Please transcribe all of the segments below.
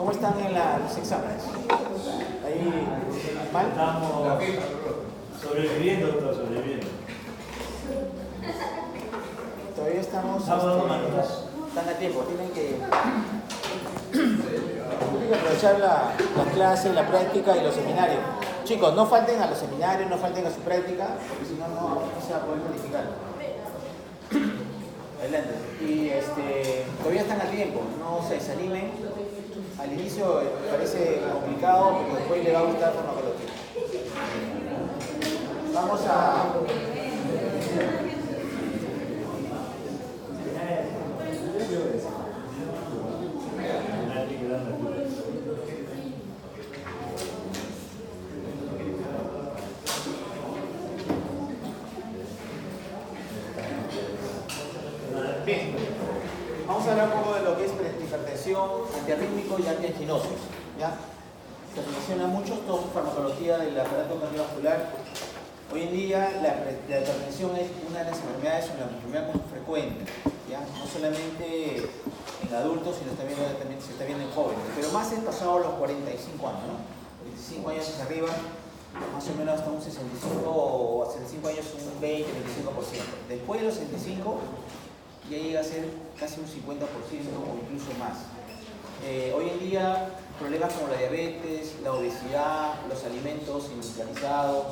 ¿Cómo están en los exámenes? ¿Ahí mal? Estamos sobreviviendo, doctor, sobreviviendo. Todavía estamos están a tiempo, tienen que aprovechar la clase, la práctica y los seminarios. Chicos, no falten a los seminarios, no falten a su práctica, porque si no, no se va a poder calificar. Adelante. Y todavía están a tiempo, no se desanimen. Al inicio parece complicado, pero después le va a gustar farmacología. Vamos a... Bien, vamos a hablar un poco de lo que es hipertensión, antiarrítmico y antianginosos. ¿Ya? Se menciona mucho, esto es farmacología del aparato cardiovascular. Hoy en día la hipertensión es una de las enfermedades, una enfermedad muy frecuente, ¿ya? No solamente en adultos, sino también se está viendo en jóvenes, pero más es pasado los 45 años, ¿no? 45 años hacia arriba, más o menos hasta un 65 o 65 años un 20-25%. Después de los 65 ya llega a ser casi un 50% o incluso más. Hoy en día problemas como la diabetes, la obesidad, los alimentos industrializados,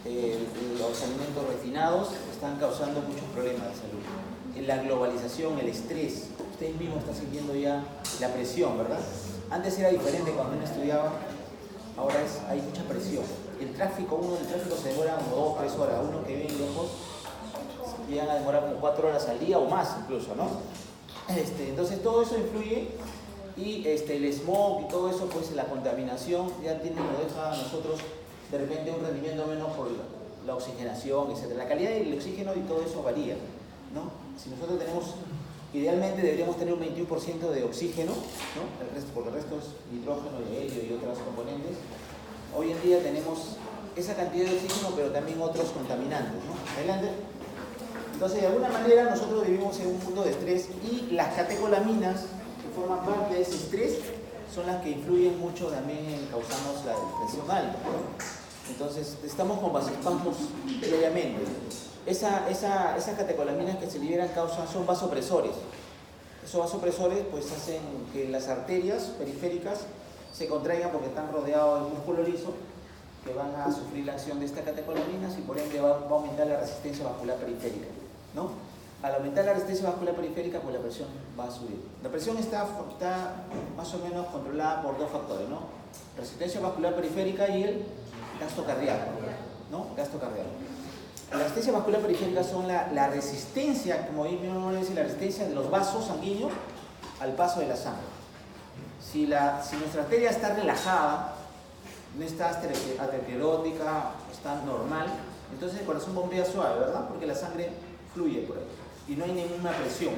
los alimentos refinados están causando muchos problemas de salud. La globalización, el estrés, ustedes mismos están sintiendo ya la presión, ¿verdad? Antes era diferente cuando uno estudiaba, ahora hay mucha presión. El tráfico se demora como 2-3 horas, uno que vive lejos llegan a demorar como 4 horas al día o más incluso, ¿no? Entonces todo eso influye y el smog y todo eso, pues la contaminación ya nos deja a nosotros de repente un rendimiento menos por la oxigenación, etc. La calidad del oxígeno y todo eso varía, ¿no? Si nosotros idealmente deberíamos tener un 21% de oxígeno, ¿no? Porque el resto es nitrógeno y helio y otros componentes. Hoy en día tenemos esa cantidad de oxígeno, pero también otros contaminantes, ¿no? Adelante. Entonces, de alguna manera, nosotros vivimos en un mundo de estrés y las catecolaminas que forman parte de ese estrés son las que influyen mucho también en causarnos la presión alta, ¿no? Entonces, estamos con vasoespasmos diariamente. Esas catecolaminas que se liberan son vasopresores. Esos vasopresores pues hacen que las arterias periféricas se contraigan porque están rodeados de músculo liso, que van a sufrir la acción de estas catecolaminas y por ende va a aumentar la resistencia vascular periférica, ¿no? Al aumentar la resistencia vascular periférica, pues la presión va a subir. La presión está más o menos controlada por dos factores, ¿no? Resistencia vascular periférica y el gasto cardíaco, ¿no? Gasto cardíaco. La resistencia vascular periférica son la resistencia, como uno dice, la resistencia de los vasos sanguíneos al paso de la sangre. Si nuestra arteria está relajada, no está aterosclerótica, está normal, entonces el corazón bombea suave, ¿verdad? Porque la sangre fluye por ahí y no hay ninguna presión,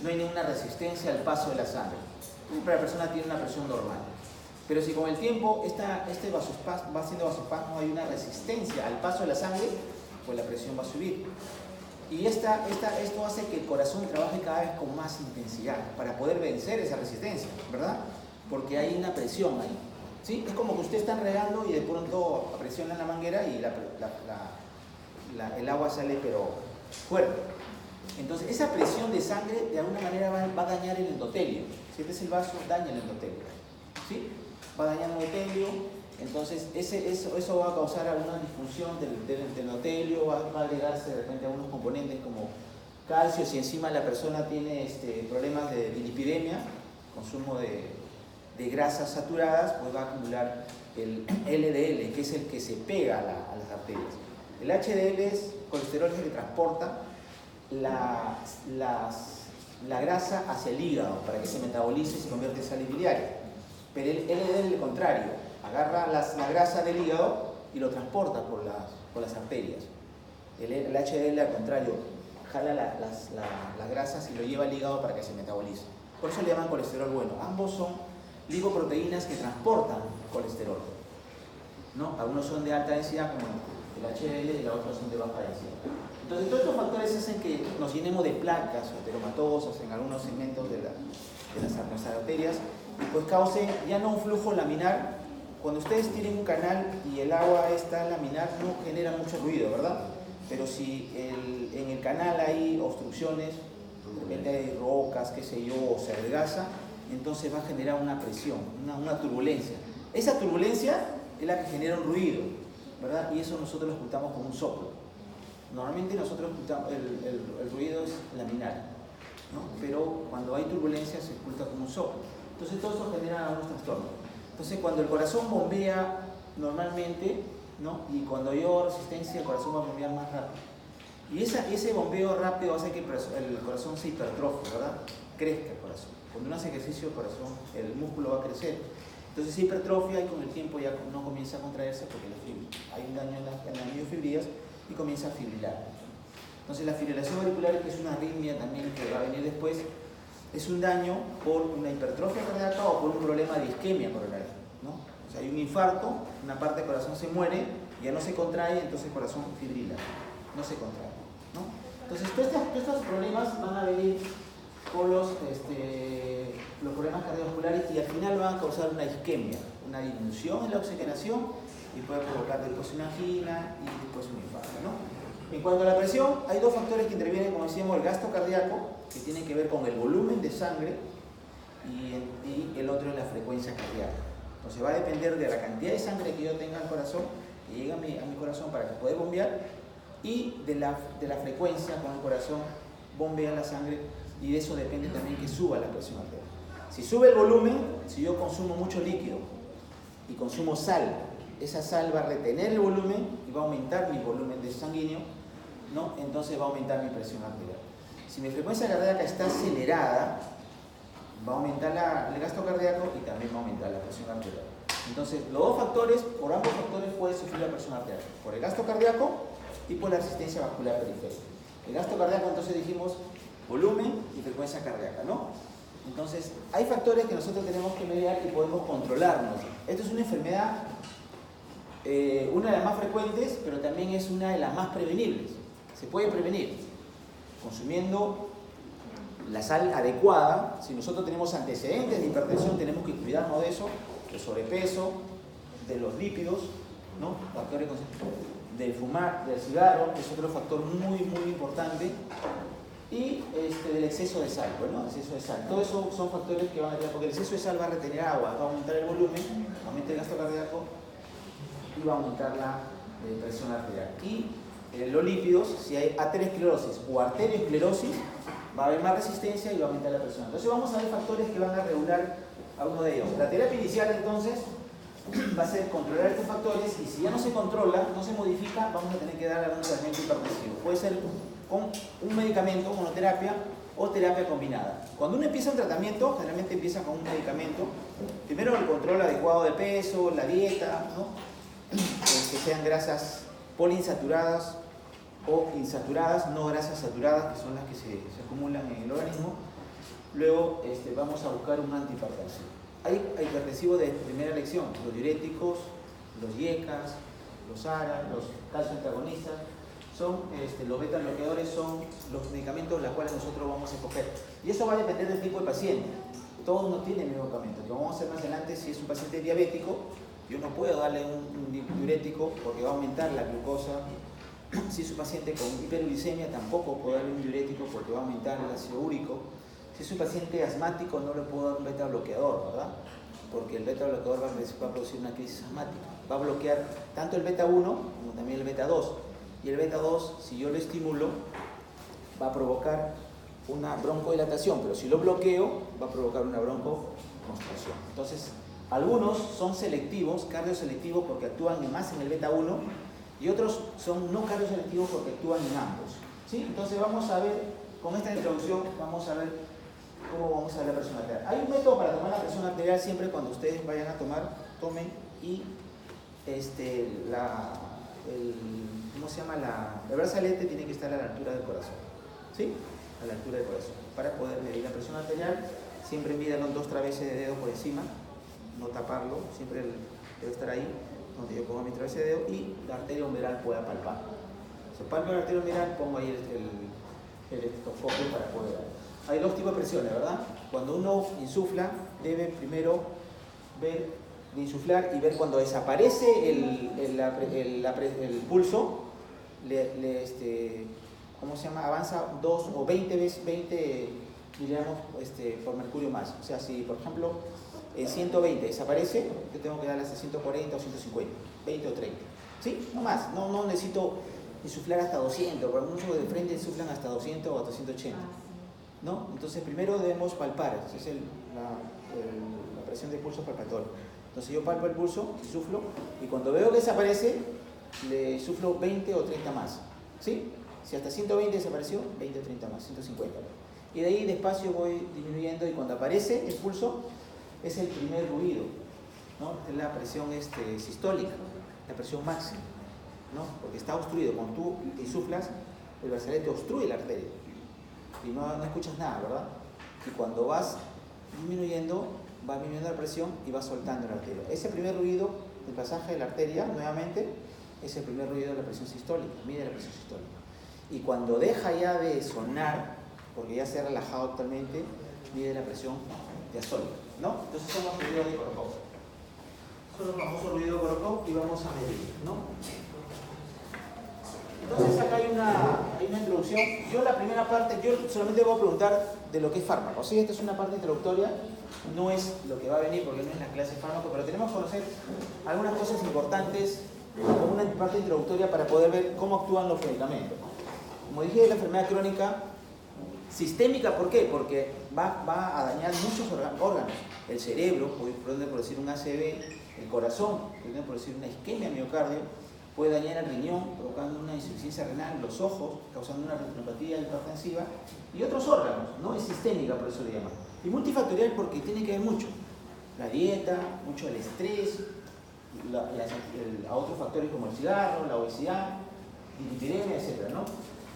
no hay ninguna resistencia al paso de la sangre. Siempre la persona tiene una presión normal. Pero si con el tiempo este vasoespasmo va haciendo vasoespasmo, hay una resistencia al paso de la sangre, pues la presión va a subir. Y esto hace que el corazón trabaje cada vez con más intensidad para poder vencer esa resistencia, ¿verdad? Porque hay una presión ahí. ¿Sí? Es como que usted está regando y de pronto presiona la manguera y el agua sale pero fuerte. Entonces esa presión de sangre de alguna manera va a dañar el endotelio. Si este es el vaso, daña el endotelio, ¿sí? Va a dañar el endotelio, entonces eso va a causar alguna disfunción del endotelio, va a agregarse de repente algunos componentes como calcio. Si encima la persona tiene problemas de lipidemia, consumo de grasas saturadas, pues va a acumular el LDL, que es el que se pega a las arterias. El HDL es colesterol que transporta la grasa hacia el hígado para que se metabolice y se convierta en sal biliaria. Pero el LDL es el contrario, agarra la grasa del hígado y lo transporta por las arterias. El HDL al contrario, jala las grasas y lo lleva al hígado para que se metabolice. Por eso le llaman colesterol bueno. Ambos son lipoproteínas que transportan colesterol, ¿no? Algunos son de alta densidad como el HDL y los otros son de baja densidad. Entonces, todos estos factores hacen que nos llenemos de placas o ateromatosas en algunos segmentos de nuestras arterias y pues cause ya no un flujo laminar. Cuando ustedes tienen un canal y el agua está laminar, no genera mucho ruido, ¿verdad? Pero si en el canal hay obstrucciones, de repente hay rocas, qué sé yo, o se adelgaza, entonces va a generar una presión, una turbulencia. Esa turbulencia es la que genera un ruido, ¿verdad? Y eso nosotros lo ocultamos con un soplo. Normalmente nosotros ocultamos, el ruido es laminar, ¿no? Pero cuando hay turbulencia se oculta con un soplo. Entonces todo eso genera algunos trastornos. Entonces cuando el corazón bombea normalmente, ¿no? Y cuando hay resistencia, el corazón va a bombear más rápido. Y ese bombeo rápido hace que el corazón se hipertrofie, ¿verdad? Crezca el corazón. Cuando uno hace ejercicio, el músculo va a crecer. Entonces se hipertrofia y con el tiempo ya no comienza a contraerse porque hay un daño en las miofibrillas y comienza a fibrilar. Entonces la fibrilación auricular, que es una arritmia también que va a venir después, es un daño por una hipertrofia cardíaca o por un problema de isquemia coronaria, ¿no? O sea, hay un infarto, una parte del corazón se muere, ya no se contrae, entonces el corazón fibrila, no se contrae, ¿no? Entonces todos estos problemas van a venir por los problemas cardiovasculares y al final van a causar una isquemia, una disminución en la oxigenación y puede provocar después una angina y después un infarto, ¿no? En cuanto a la presión, hay dos factores que intervienen, como decíamos, el gasto cardíaco, que tiene que ver con el volumen de sangre, y el otro es la frecuencia cardíaca. Entonces va a depender de la cantidad de sangre que yo tenga al corazón, que llegue a mi corazón para que pueda bombear, y de la frecuencia con el corazón bombea la sangre, y de eso depende también que suba la presión arterial. Si sube el volumen, si yo consumo mucho líquido y consumo sal, esa sal va a retener el volumen y va a aumentar mi volumen de sanguíneo, ¿no? Entonces va a aumentar mi presión arterial. Si mi frecuencia cardíaca está acelerada, va a aumentar el gasto cardíaco y también va a aumentar la presión arterial. Entonces, los dos factores, por ambos factores puede sufrir la presión arterial, por el gasto cardíaco y por la resistencia vascular periférica. El gasto cardíaco, entonces dijimos, volumen y frecuencia cardíaca, ¿no? Entonces, hay factores que nosotros tenemos que mediar y podemos controlarnos. Esto es una enfermedad, una de las más frecuentes, pero también es una de las más prevenibles. Se puede prevenir consumiendo la sal adecuada. Si nosotros tenemos antecedentes de hipertensión, tenemos que cuidarnos de eso, del sobrepeso, de los lípidos, ¿no? Factores del fumar, del cigarro, que es otro factor muy, muy importante, y del exceso de sal, bueno, exceso de sal. Todo eso son factores que van a tener, porque el exceso de sal va a retener agua, va a aumentar el volumen, aumenta el gasto cardíaco y va a aumentar la presión arterial. Y los lípidos, si hay aterosclerosis o arteriosclerosis, va a haber más resistencia y va a aumentar la presión. Entonces vamos a ver factores que van a regular a uno de ellos. La terapia inicial entonces va a ser controlar estos factores, y si ya no se controla, no se modifica, vamos a tener que dar algún tratamiento hipertensivo. Puede ser con un medicamento, monoterapia o terapia combinada. Cuando uno empieza un tratamiento, generalmente empieza con un medicamento. Primero el control adecuado de peso, la dieta, ¿no? Que sean grasas poliinsaturadas o insaturadas, no grasas saturadas, que son las que se acumulan en el organismo. Luego vamos a buscar un antihipertensivo. Hay hipertensivos de primera elección, los diuréticos, los IECAs, los ARA, los calcio antagonistas. Los beta bloqueadores son los medicamentos los cuales nosotros vamos a escoger. Y eso va a depender del tipo de paciente. Todos no tienen medicamentos. Lo vamos a hacer más adelante. Si es un paciente diabético, yo no puedo darle un diurético porque va a aumentar la glucosa. Si es un paciente con hiperuricemia, tampoco puedo darle un diurético porque va a aumentar el ácido úrico. Si es un paciente asmático, no le puedo dar un beta bloqueador, ¿verdad? Porque el beta bloqueador va a producir una crisis asmática. Va a bloquear tanto el beta 1 como también el beta 2. Y el beta 2, si yo lo estimulo, va a provocar una broncodilatación, pero si lo bloqueo, va a provocar una broncoconstricción. Entonces, algunos son selectivos, cardioselectivos, porque actúan más en el beta 1, y otros son no cardioselectivos porque actúan en ambos, ¿sí? Entonces vamos a ver, con esta introducción, vamos a ver cómo vamos a ver la presión arterial. Hay un método para tomar la presión arterial. Siempre cuando ustedes vayan a tomar, tomen y ¿cómo se llama? El brazalete tiene que estar a la altura del corazón, ¿sí? A la altura del corazón. Para poder medir la presión arterial, siempre mídanlo 2 traveses de dedo por encima, no taparlo, siempre debe estar ahí, donde yo pongo mi través de dedo, y la arteria umbral pueda palpar, Se palpa el arterio miral, pongo ahí el estetoscopio para poder ver. Hay dos tipos de presiones, ¿verdad? Cuando uno insufla, debe primero ver, de insuflar y ver cuando desaparece el pulso, ¿cómo se llama? Avanza 2 o 20 veces, 20 miligramos por mercurio más. O sea, si por ejemplo 120 desaparece, yo tengo que darle hasta 140 o 150, 20 o 30. ¿Sí? No más, no necesito insuflar hasta 200, por algunos de frente insuflan hasta 200 o hasta 180. ¿No? Entonces primero debemos palpar, esa es la presión del pulso palpatorio. Entonces yo palpo el pulso, insuflo, y cuando veo que desaparece, le insuflo 20 o 30 más. ¿Sí? Si hasta 120 desapareció, 20 o 30 más, 150. Y de ahí despacio voy disminuyendo, y cuando aparece el pulso, es el primer ruido, ¿no? Es la presión sistólica, la presión máxima, ¿no? Porque está obstruido. Cuando tú insuflas, el brazalete obstruye la arteria y no escuchas nada, ¿verdad? Y cuando vas disminuyendo, va disminuyendo la presión y va soltando la arteria. Ese primer ruido del pasaje de la arteria, nuevamente, es el primer ruido de la presión sistólica, mide la presión sistólica. Y cuando deja ya de sonar, porque ya se ha relajado totalmente, mide la presión diastólica, ¿no? Entonces son los ruidos de Korokov. Son los famosos ruidos de Korokov y vamos a medir, ¿no? Entonces acá hay una introducción. Yo la primera parte, yo solamente voy a preguntar de lo que es fármaco. Sí, esta es una parte introductoria, no es lo que va a venir porque no es la clase de fármaco, pero tenemos que conocer algunas cosas importantes como una parte introductoria para poder ver cómo actúan los medicamentos. Como dije, la enfermedad crónica sistémica, ¿por qué? Porque va a dañar muchos órganos. El cerebro, puede producir un ACV, el corazón, puede producir una isquemia miocardio, puede dañar el riñón, provocando una insuficiencia renal, los ojos, causando una retinopatía hipertensiva, y otros órganos, ¿no? Es sistémica, por eso le llaman. Y multifactorial porque tiene que ver mucho. La dieta, mucho el estrés, a otros factores como el cigarro, la obesidad, dislipidemia, etc., ¿no?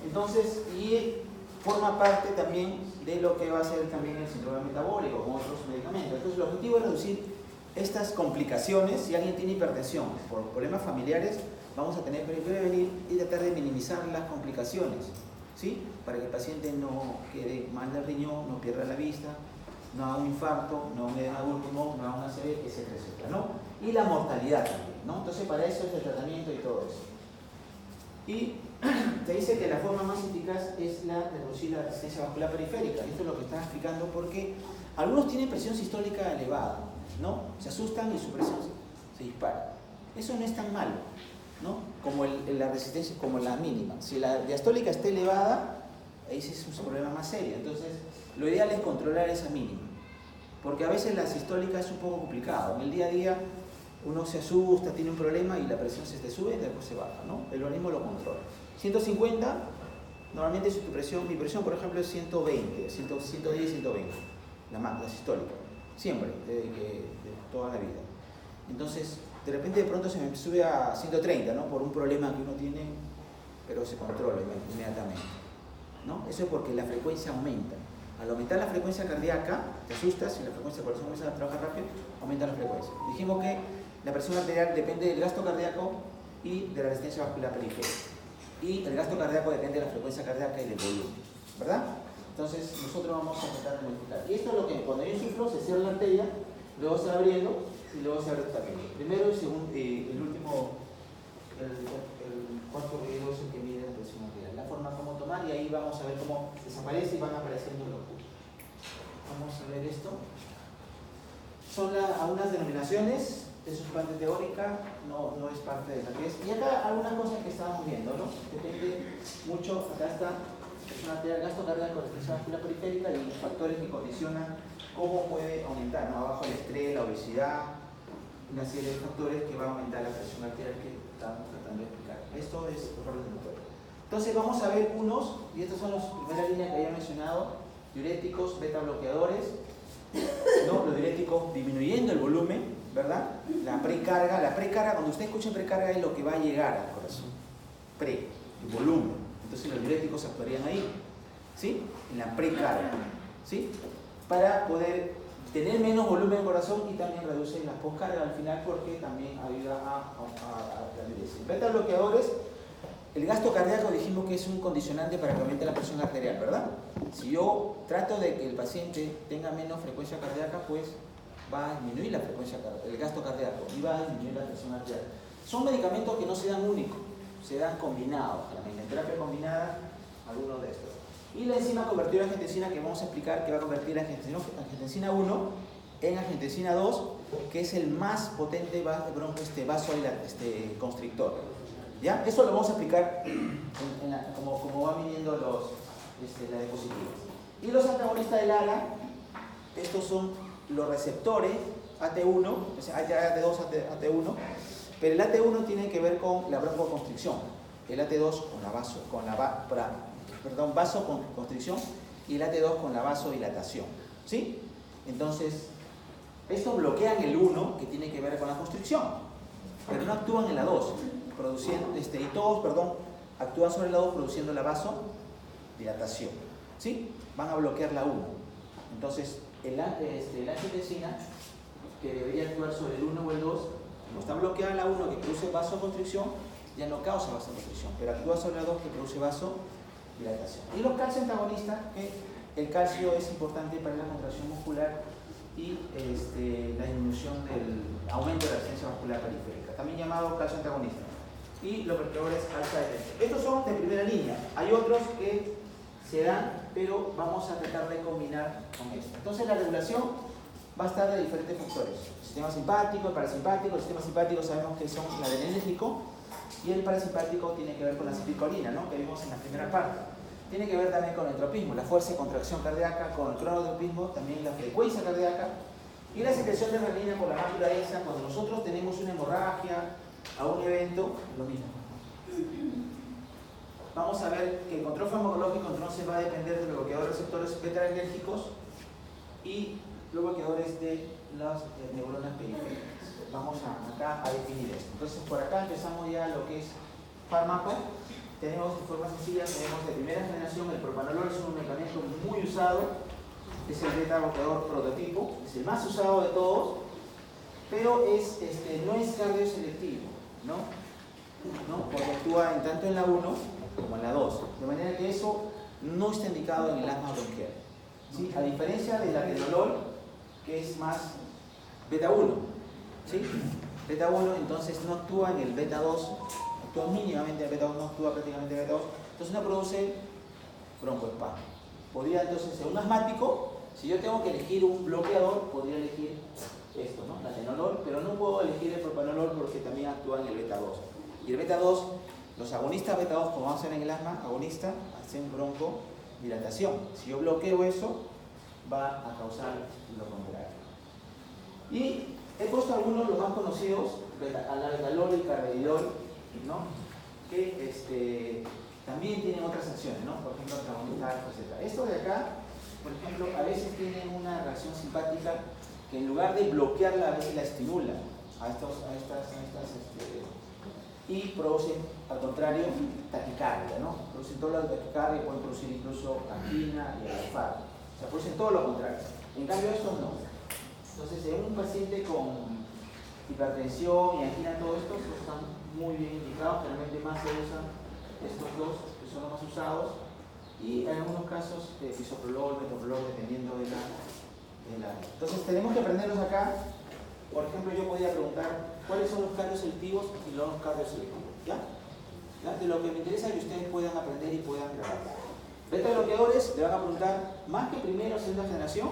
Entonces, y forma parte también de lo que va a ser también el síndrome metabólico con otros medicamentos. Entonces, el objetivo es reducir estas complicaciones. Si alguien tiene hipertensión por problemas familiares, vamos a tener que prevenir y tratar de minimizar las complicaciones, ¿sí? Para que el paciente no quede mal del riñón, no pierda la vista, no haga un infarto, no haga un edema último, no haga una ACV, etcétera, etcétera, ¿no? Y la mortalidad también, ¿no? Entonces, para eso es el tratamiento y todo eso. Y te dice que la forma más eficaz es la de reducir la resistencia vascular periférica. Esto es lo que estaba explicando porque algunos tienen presión sistólica elevada, ¿no? Se asustan y su presión se dispara. Eso no es tan malo, ¿no? Como la resistencia, como la mínima. Si la diastólica está elevada, ahí sí es un problema más serio. Entonces, lo ideal es controlar esa mínima. Porque a veces la sistólica es un poco complicado. En el día a día uno se asusta, tiene un problema y la presión se te sube y después se baja, ¿no? El organismo lo controla. 150, normalmente es tu presión, mi presión por ejemplo es 120, 110, 120, la sistólica, siempre, de toda la vida. Entonces, de repente de pronto se me sube a 130, ¿no? Por un problema que uno tiene, pero se controla inmediatamente, ¿no? Eso es porque la frecuencia aumenta. Al aumentar la frecuencia cardíaca, te asustas y la frecuencia del corazón comienza a trabajar rápido, aumenta la frecuencia. Dijimos que la presión arterial depende del gasto cardíaco y de la resistencia vascular periférica. Y el gasto cardíaco depende de la frecuencia cardíaca y del volumen, ¿verdad? Entonces, nosotros vamos a tratar de modificar. Y esto es lo que, cuando yo insuflo, se cierra la arteria, luego se va abriendo y luego se abre totalmente. Primero y segundo, el último, el cuarto video es el que mide la presión arterial. La forma como tomar, y ahí vamos a ver cómo desaparece y van apareciendo los puntos. Vamos a ver esto. Son algunas denominaciones. Eso es parte teórica, no es parte de la que es. Y acá algunas cosas que estábamos viendo, ¿no? Depende mucho, acá está, es una arteria del gasto cardíaco, resistencia vascular periférica y los factores que condicionan cómo puede aumentar, ¿no? Abajo el estrés, la obesidad, una serie de factores que va a aumentar la presión arterial que estamos tratando de explicar. Esto es el orden motor. Entonces vamos a ver unos, y estas son las primeras líneas que había mencionado, diuréticos, beta bloqueadores, ¿no? Los diuréticos disminuyendo el volumen, ¿verdad? La precarga, cuando usted escucha precarga es lo que va a llegar al corazón. El volumen. Entonces los diuréticos actuarían ahí, ¿sí? En la precarga, ¿sí? Para poder tener menos volumen del corazón y también reducir las poscargas al final porque también ayuda a la diuresis. Beta bloqueadores El gasto cardíaco dijimos que es un condicionante para que aumente la presión arterial, ¿verdad? Si yo trato de que el paciente tenga menos frecuencia cardíaca, pues va a disminuir la frecuencia, el gasto cardíaco y va a disminuir la presión arterial. Son medicamentos que no se dan únicos, se dan combinados. La terapia combinada, algunos de estos. Y la enzima convertidora de angiotensina, que vamos a explicar que va a convertir la angiotensina 1 en angiotensina 2, que es el más potente vasoconstrictor. ¿Ya? Eso lo vamos a explicar como van viniendo las diapositivas. Y los antagonistas del ARA, estos son los receptores AT1, AT2, AT1, pero el AT1 tiene que ver con la broncoconstricción, el AT2 con la vasoconstricción y el AT2 con la vasodilatación. ¿Sí? Entonces, estos bloquean el 1 que tiene que ver con la constricción, pero no actúan en la 2, y todos actúan sobre la 2 produciendo la vasodilatación. ¿Sí? Van a bloquear la 1. Entonces, la angiotensina, que debería actuar sobre el 1 o el 2, como está bloqueada la 1 que produce vasoconstricción, ya no causa vasoconstricción, pero actúa sobre la 2 que produce vasodilatación. Y los calcio antagonistas, que el calcio es importante para la contracción muscular y la disminución del aumento de la resistencia vascular periférica, también llamado calcio antagonista. Y los vertebradores alfa de estos son de primera línea. Hay otros que se dan, pero vamos a tratar de combinar con esto. Entonces la regulación va a estar de diferentes factores: el sistema simpático, el parasimpático. El sistema simpático sabemos que son el adrenérgico, y el parasimpático tiene que ver con la acetilcolina, ¿no?, que vimos en la primera parte. Tiene que ver también con el tropismo, la fuerza de contracción cardíaca, con el cronotropismo, también la frecuencia cardíaca y la secreción de adrenalina por la mácula densa. Cuando nosotros tenemos una hemorragia a un evento, lo mismo. Vamos a ver que el control farmacológico entonces va a depender de los bloqueadores receptores beta-adrenérgicos y los bloqueadores de las neuronas periféricas. Vamos acá a definir esto. Entonces, por acá empezamos ya lo que es fármaco. Tenemos de forma sencilla, tenemos de primera generación el propanolol, es un medicamento muy usado, es el beta-bloqueador prototipo, es el más usado de todos, pero no es cardioselectivo, ¿no? Porque actúa tanto en la 1 como en la 2, de manera que eso no está indicado en el asma bronquial, ¿sí? A diferencia del atenolol, que es más beta-1, ¿sí? Beta-1 entonces no actúa en el beta-2, actúa mínimamente en el beta-2, no actúa prácticamente en el beta-2, entonces no produce broncoespasmo. Podría entonces ser un asmático, si yo tengo que elegir un bloqueador, podría elegir esto, ¿no?, el atenolol, pero no puedo elegir el propanolol porque también actúa en el beta-2. Y el beta-2, los agonistas beta-2, como vamos a hacer en el asma, agonista, hacen broncodilatación. Si yo bloqueo eso, va a causar lo contrario. Y he puesto algunos de los más conocidos, alagdalol y carvedilol, ¿no?, que también tienen otras acciones, ¿no? Por ejemplo, antagonista alfa, etc. Estos de acá, por ejemplo, a veces tienen una reacción simpática que en lugar de bloquearla, a veces la estimula y producen, al contrario, taquicardia, ¿no? Producen todo lo de taquicardia, pueden producir incluso angina y infarto. O sea, producen todo lo contrario. En cambio, estos no. Entonces, en un paciente con hipertensión y angina, todo esto, están muy bien indicados. Generalmente más se usan estos dos, que son los más usados, y en algunos casos bisoprolol, metoprolol, dependiendo de la. Entonces, tenemos que aprenderlos acá. Por ejemplo, yo podría preguntar cuáles son los cardioselectivos y los no cardioselectivos, ¿ya? De lo que me interesa es que ustedes puedan aprender y puedan grabar. Beta bloqueadores, le van a preguntar, más que primera o segunda generación,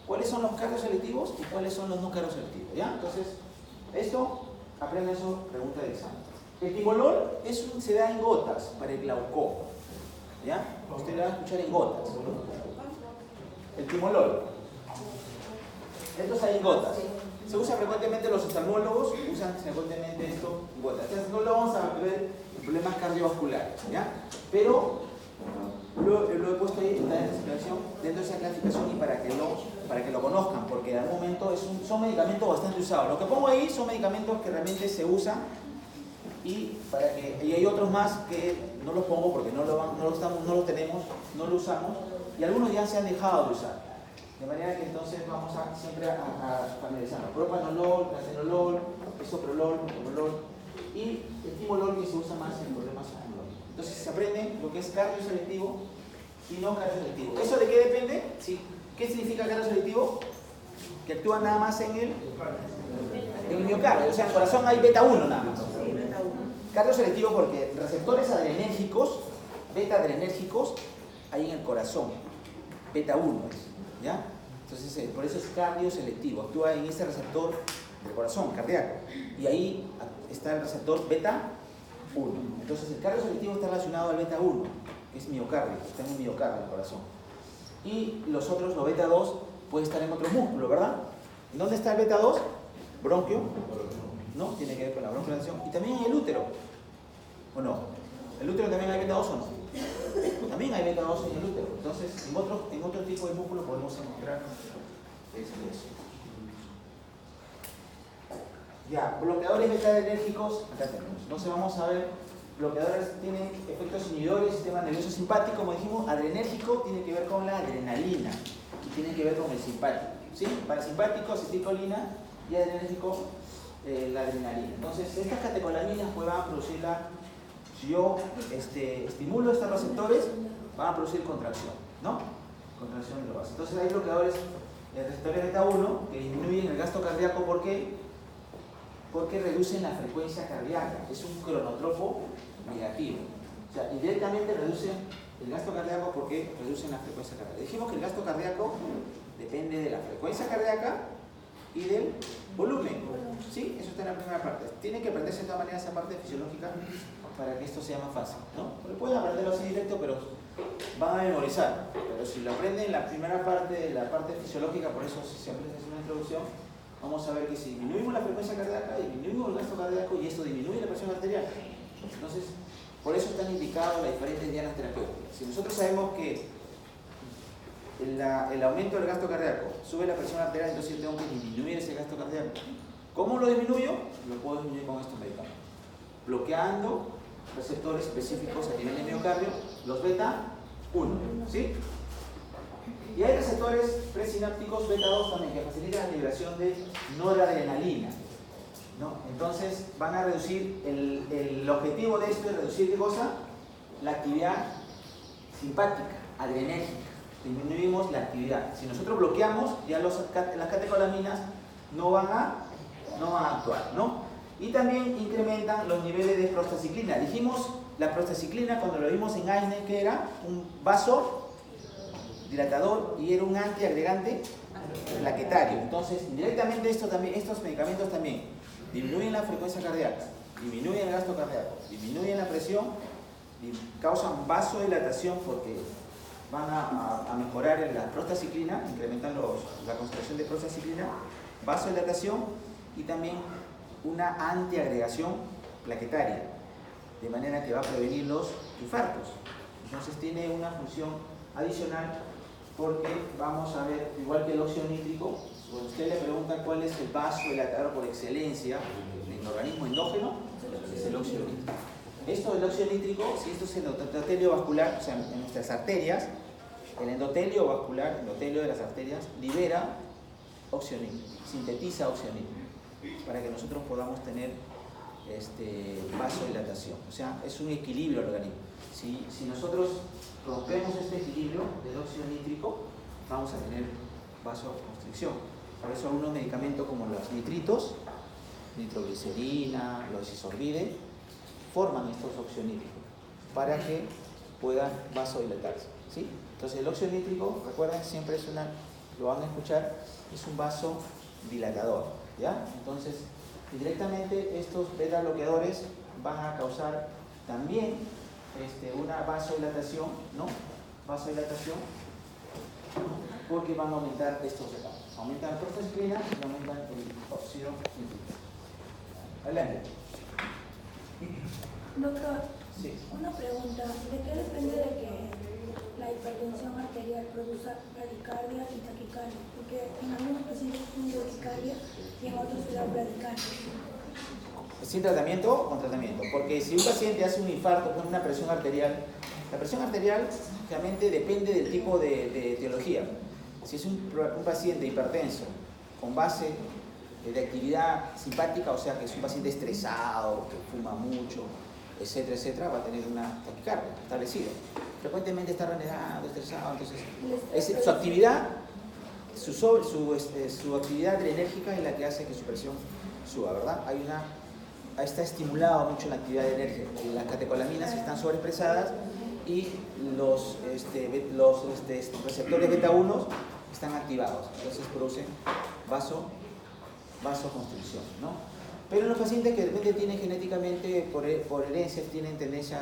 cuáles son los cardioselectivos y cuáles son los no cardioselectivos, ¿ya? Entonces, esto, aprenden eso, pregunta de examen. El timolol se da en gotas para el glaucoma, ¿ya? Ustedes lo van a escuchar en gotas. El timolol. Estos hay en gotas. Se usa frecuentemente, los oftalmólogos usan frecuentemente esto en gotas. Entonces no lo vamos a ver en problemas cardiovasculares, ¿ya? Pero lo he puesto ahí en la explicación dentro de esa clasificación y para que lo conozcan, porque en algún momento son medicamentos bastante usados. Lo que pongo ahí son medicamentos que realmente se usan y hay otros más que no los pongo porque no los tenemos, no los usamos y algunos ya se han dejado de usar. De manera que entonces vamos siempre a familiarizarnos. Propanolol, atenolol, bisoprolol, metoprolol y el timolol, que se usa más en problemas oncológicos. Entonces se aprende lo que es cardioselectivo y no cardioselectivo. ¿Eso de qué depende? Sí. ¿Qué significa cardioselectivo? Que actúa nada más en el miocardio, o sea, en el corazón hay beta 1 nada más. Cardioselectivo porque receptores adrenérgicos, beta adrenérgicos, hay en el corazón. Beta 1 es, ¿ya? Entonces, por eso es cardioselectivo, actúa en ese receptor del corazón, cardíaco. Y ahí está el receptor beta 1. Entonces, el cardioselectivo está relacionado al beta 1, que es miocardio, está en el miocardio, el corazón. Y los otros, los beta 2, puede estar en otros músculos, ¿verdad? ¿En dónde está el beta 2? Bronquio. ¿No? Tiene que ver con la bronquiolación. Y también en el útero. ¿O no? ¿El útero también hay beta 2 o no? También hay beta 2 en el útero. Entonces, en otro tipo de músculo podemos encontrar eso. Ya, bloqueadores beta-adrenérgicos, acá tenemos. Entonces vamos a ver, bloqueadores tienen efectos inhibidores del sistema nervioso simpático, como dijimos, adrenérgico tiene que ver con la adrenalina y tiene que ver con el simpático. ¿Sí? Parasimpático, acetilcolina y adrenérgico, la adrenalina. Entonces, estas catecolaminas pues, van a producir si yo estimulo estos receptores, van a producir contracción, ¿no? Contracción de los vasos. Entonces hay bloqueadores, receptores beta 1 que disminuyen el gasto cardíaco, ¿por qué? Porque reducen la frecuencia cardíaca, es un cronotropo negativo. O sea, indirectamente reducen el gasto cardíaco porque reducen la frecuencia cardíaca. Dijimos que el gasto cardíaco depende de la frecuencia cardíaca y del volumen. ¿Sí? Eso está en la primera parte. Tienen que aprenderse de todas maneras esa parte fisiológica para que esto sea más fácil, ¿no? Porque pueden aprenderlo así directo, pero van a memorizar. Pero si lo aprenden en la primera parte, la parte fisiológica, por eso siempre se hace una introducción, vamos a ver que si disminuimos la frecuencia cardíaca, disminuimos el gasto cardíaco y esto disminuye la presión arterial. Entonces, por eso están indicadas las diferentes dianas terapéuticas. Si nosotros sabemos que el aumento del gasto cardíaco sube la presión arterial, entonces yo tengo que disminuir ese gasto cardíaco. ¿Cómo lo disminuyo? Lo puedo disminuir con estos medicamentos. Bloqueando receptores específicos a nivel de miocardio, los beta 1, ¿sí? Y hay receptores presinápticos beta 2 también que facilitan la liberación de noradrenalina, ¿no? Entonces van a reducir, el objetivo de esto es reducir, ¿qué cosa? La actividad simpática, adrenérgica. Disminuimos la actividad. Si nosotros bloqueamos, ya las catecolaminas no van a actuar, ¿no? Y también incrementan los niveles de prostaciclina. Dijimos la prostaciclina cuando lo vimos en AINE que era un vasodilatador y era un antiagregante plaquetario. Entonces, indirectamente estos medicamentos también disminuyen la frecuencia cardíaca, disminuyen el gasto cardíaco, disminuyen la presión, causan vasodilatación porque van a mejorar la prostaciclina, incrementan la concentración de prostaciclina, vasodilatación y también una antiagregación plaquetaria, de manera que va a prevenir los infartos. Entonces tiene una función adicional porque vamos a ver, igual que el óxido nítrico, cuando usted le pregunta cuál es el vasodilatador por excelencia en el organismo endógeno, es el óxido nítrico. Esto del óxido nítrico, si esto es el endotelio vascular, o sea, en nuestras arterias, el endotelio vascular, el endotelio de las arterias, libera óxido nítrico, sintetiza óxido nítrico, para que nosotros podamos tener vasodilatación. O sea, es un equilibrio al organismo. Si nosotros rompemos este equilibrio del óxido nítrico, vamos a tener vasoconstricción. Por eso algunos medicamentos como los nitritos, nitroglicerina, los isorbide, forman estos óxidos nítricos para que puedan vasodilatarse, ¿sí? Entonces el óxido nítrico, recuerden, siempre lo van a escuchar, es un vasodilatador, ¿ya? Entonces, indirectamente estos beta bloqueadores van a causar también una vasodilatación, ¿no? Vasodilatación, porque van a aumentar estos etapas. Aumentan la prostaciclina y aumentan el óxido nítrico. Adelante. Doctor, Sí. una pregunta. ¿De qué depende de que la hipertensión arterial produzca bradicardia y taquicardia? Porque en algunos pacientes tienen bradicardia y en otros se da bradicardia. ¿Sin tratamiento o con tratamiento? Porque si un paciente hace un infarto con una presión arterial, la presión arterial realmente depende del tipo de etiología. Si es un paciente hipertenso con base de actividad simpática, o sea que es un paciente estresado, que fuma mucho, etcétera, va a tener una taquicardia establecida. Frecuentemente está renegado, estresado, entonces su actividad, su actividad adrenérgica es la que hace que su presión suba, ¿verdad? Está estimulado mucho la actividad adrenérgica. Las catecolaminas están sobreexpresadas y los receptores beta 1 están activados, entonces producen vasoconstricción, ¿no? Pero en los pacientes que de repente tienen genéticamente, por herencia, tienen tendencia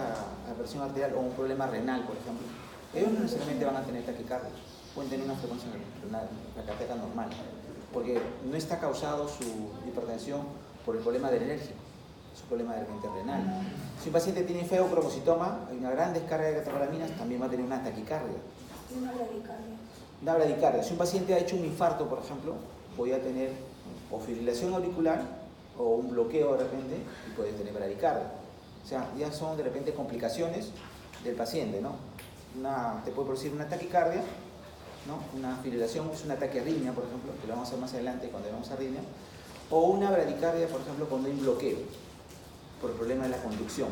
a presión arterial o un problema renal, por ejemplo, ellos no necesariamente van a tener taquicardia, pueden tener una frecuencia renal, la cardíaca normal, porque no está causado su hipertensión por el problema adrenérgico, es un problema de repente renal. Si un paciente tiene feocromocitoma, hay una gran descarga de catecolaminas, también va a tener una taquicardia. Y una bradicardia. Una bradicardia. Si un paciente ha hecho un infarto, por ejemplo, podría tener o fibrilación auricular o un bloqueo de repente y puede tener bradicardia. O sea, ya son de repente complicaciones del paciente, ¿no? Te puede producir una taquicardia, ¿no? Una fibrilación, es una taquiarritmia, por ejemplo, que lo vamos a hacer más adelante cuando veamos arritmia, o una bradicardia, por ejemplo, cuando hay un bloqueo por el problema de la conducción.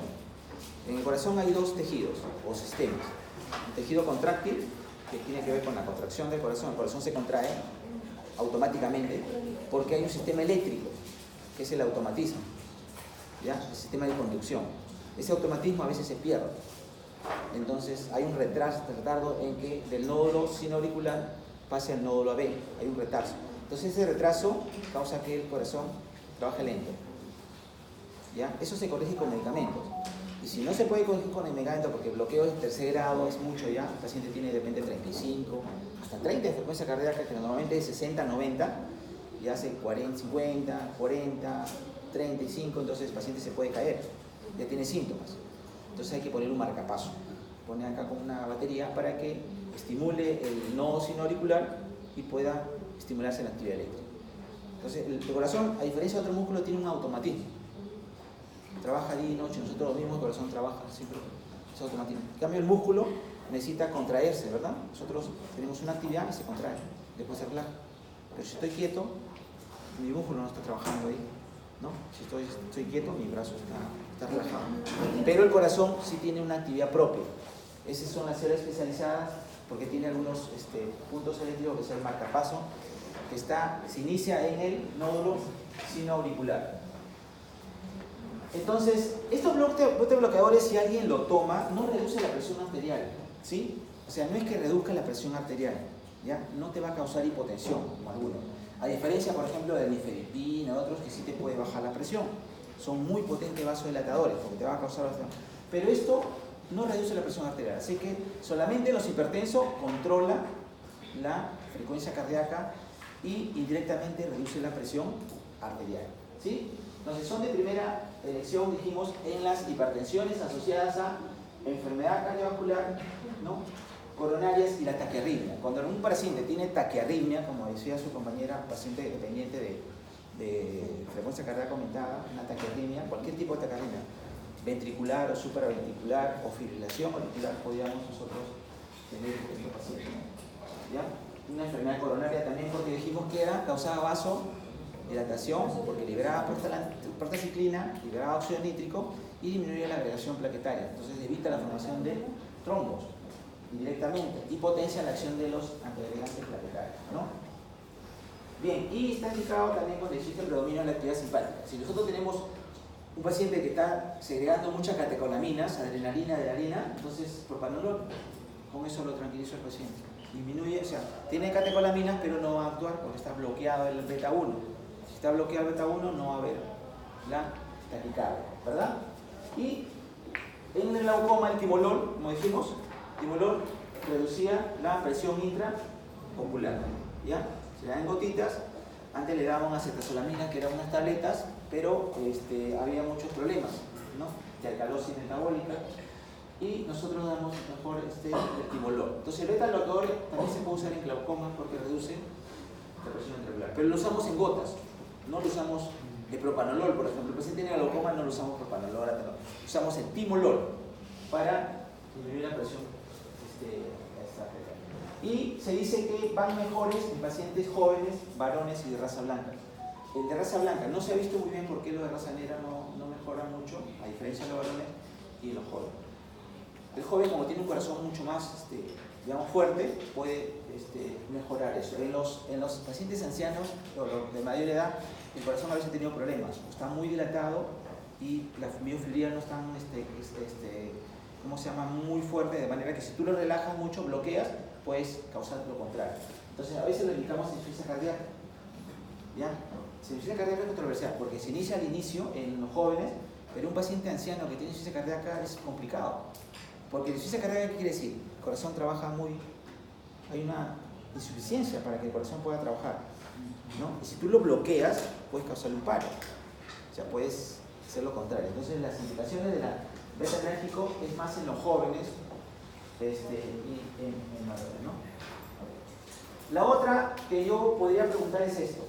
En el corazón hay dos tejidos o sistemas. Un tejido contráctil, que tiene que ver con la contracción del corazón. El corazón se contrae automáticamente porque hay un sistema eléctrico, que es el automatismo, ¿ya? El sistema de conducción. Ese automatismo a veces se pierde. Entonces hay un retardo en que del nódulo sinoauricular pase al nódulo AB. Hay un retraso. Entonces ese retraso causa que el corazón trabaje lento, ¿ya? Eso se corrige con medicamentos. Y si no se puede corregir con el medicamento, porque el bloqueo de tercer grado es mucho ya, el paciente tiene de repente 35, hasta 30 de frecuencia cardíaca, que normalmente es 60, 90, y hace 40, 50, 40, 35, entonces el paciente se puede caer, ya tiene síntomas. Entonces hay que poner un marcapaso. Pone acá con una batería para que estimule el nodo sinoauricular y pueda estimularse la actividad eléctrica. Entonces el corazón, a diferencia de otro músculo, tiene un automatismo. Trabaja día y noche, nosotros los mismos, el corazón trabaja siempre, es automatismo. En cambio el músculo necesita contraerse, ¿verdad? Nosotros tenemos una actividad y se contrae, después se relaja. Pero si estoy quieto, mi músculo no está trabajando ahí, ¿no? Si estoy quieto, mi brazo está relajado. Pero el corazón sí tiene una actividad propia. Esas son las células especializadas porque tiene algunos puntos eléctricos, que es el marcapaso, que se inicia en el nódulo sinoauricular. Entonces, estos bloqueadores, si alguien lo toma, no reduce la presión arterial, ¿sí? O sea, no es que reduzca la presión arterial, ¿ya? No te va a causar hipotensión, como algunos. A diferencia, por ejemplo, de la nifedipina, otros que sí te puede bajar la presión. Son muy potentes vasodilatadores, porque te va a causar presión. Pero esto no reduce la presión arterial, así que solamente los hipertensos controla la frecuencia cardíaca y indirectamente reduce la presión arterial, ¿sí? Entonces son de primera elección, dijimos, en las hipertensiones asociadas a enfermedad cardiovascular, ¿no? Coronarias y la taquiarritmia. Cuando un paciente tiene taquiarritmia, como decía su compañera, paciente dependiente de frecuencia cardíaca aumentada, una taquiarritmia, cualquier tipo de taquiarritmia, ventricular o supraventricular o fibrilación auricular, podríamos nosotros tener este paciente, ¿ya? Una enfermedad coronaria también, porque dijimos que era causada vasodilatación, porque liberaba prostaciclina, liberaba óxido nítrico y disminuía la agregación plaquetaria. Entonces evita la formación de trombos indirectamente y potencia la acción de los antiagregantes plaquetarios, ¿no? Bien, y está indicado también cuando existe el predominio de la actividad simpática. Si nosotros tenemos un paciente que está segregando muchas catecolaminas, adrenalina, adrenalina, entonces propanolol, con eso lo tranquilizo al paciente. Disminuye, o sea, tiene catecolaminas, pero no va a actuar porque está bloqueado el beta 1. Si está bloqueado el beta 1, no va a haber la taquicardia, ¿verdad? Y en el glaucoma, el timolol, como dijimos, timolol reducía la presión intraocular, ¿ya? Se le dan gotitas. Antes le daban acetazolamina, que eran unas tabletas, pero había muchos problemas, ¿no? De alcalosis metabólica, y nosotros damos mejor el timolol. Entonces el beta-bloqueador también se puede usar en glaucoma porque reduce la presión intraocular, pero lo usamos en gotas, no lo usamos de propanolol, por ejemplo. El paciente tiene glaucoma, no lo usamos propanolol, usamos el timolol para disminuir la presión arterial. Y se dice que van mejores en pacientes jóvenes, varones y de raza blanca. El de raza blanca no se ha visto muy bien porque lo de raza negra no mejora mucho, a diferencia de los varones, y en los jóvenes. El joven, como tiene un corazón mucho más digamos, fuerte, puede mejorar eso. En los pacientes ancianos o de mayor edad, el corazón a veces ha tenido problemas, está muy dilatado y la miofibrila no están, ¿cómo se llama?, muy fuerte, de manera que si tú lo relajas mucho, bloqueas, puedes causar lo contrario. Entonces, a veces lo indicamos en insuficiencia cardíaca. ¿Ya? La insuficiencia cardíaca es controversial porque se inicia al inicio en los jóvenes, pero un paciente anciano que tiene insuficiencia cardíaca es complicado. Porque la insuficiencia cardíaca, ¿qué quiere decir? El corazón trabaja hay una insuficiencia para que el corazón pueda trabajar, ¿no? Y si tú lo bloqueas, puedes causarle un paro. O sea, puedes hacer lo contrario. Entonces, las indicaciones de la beta-adrenérgico es más en los jóvenes y en mayores, ¿no? La otra que yo podría preguntar es esto.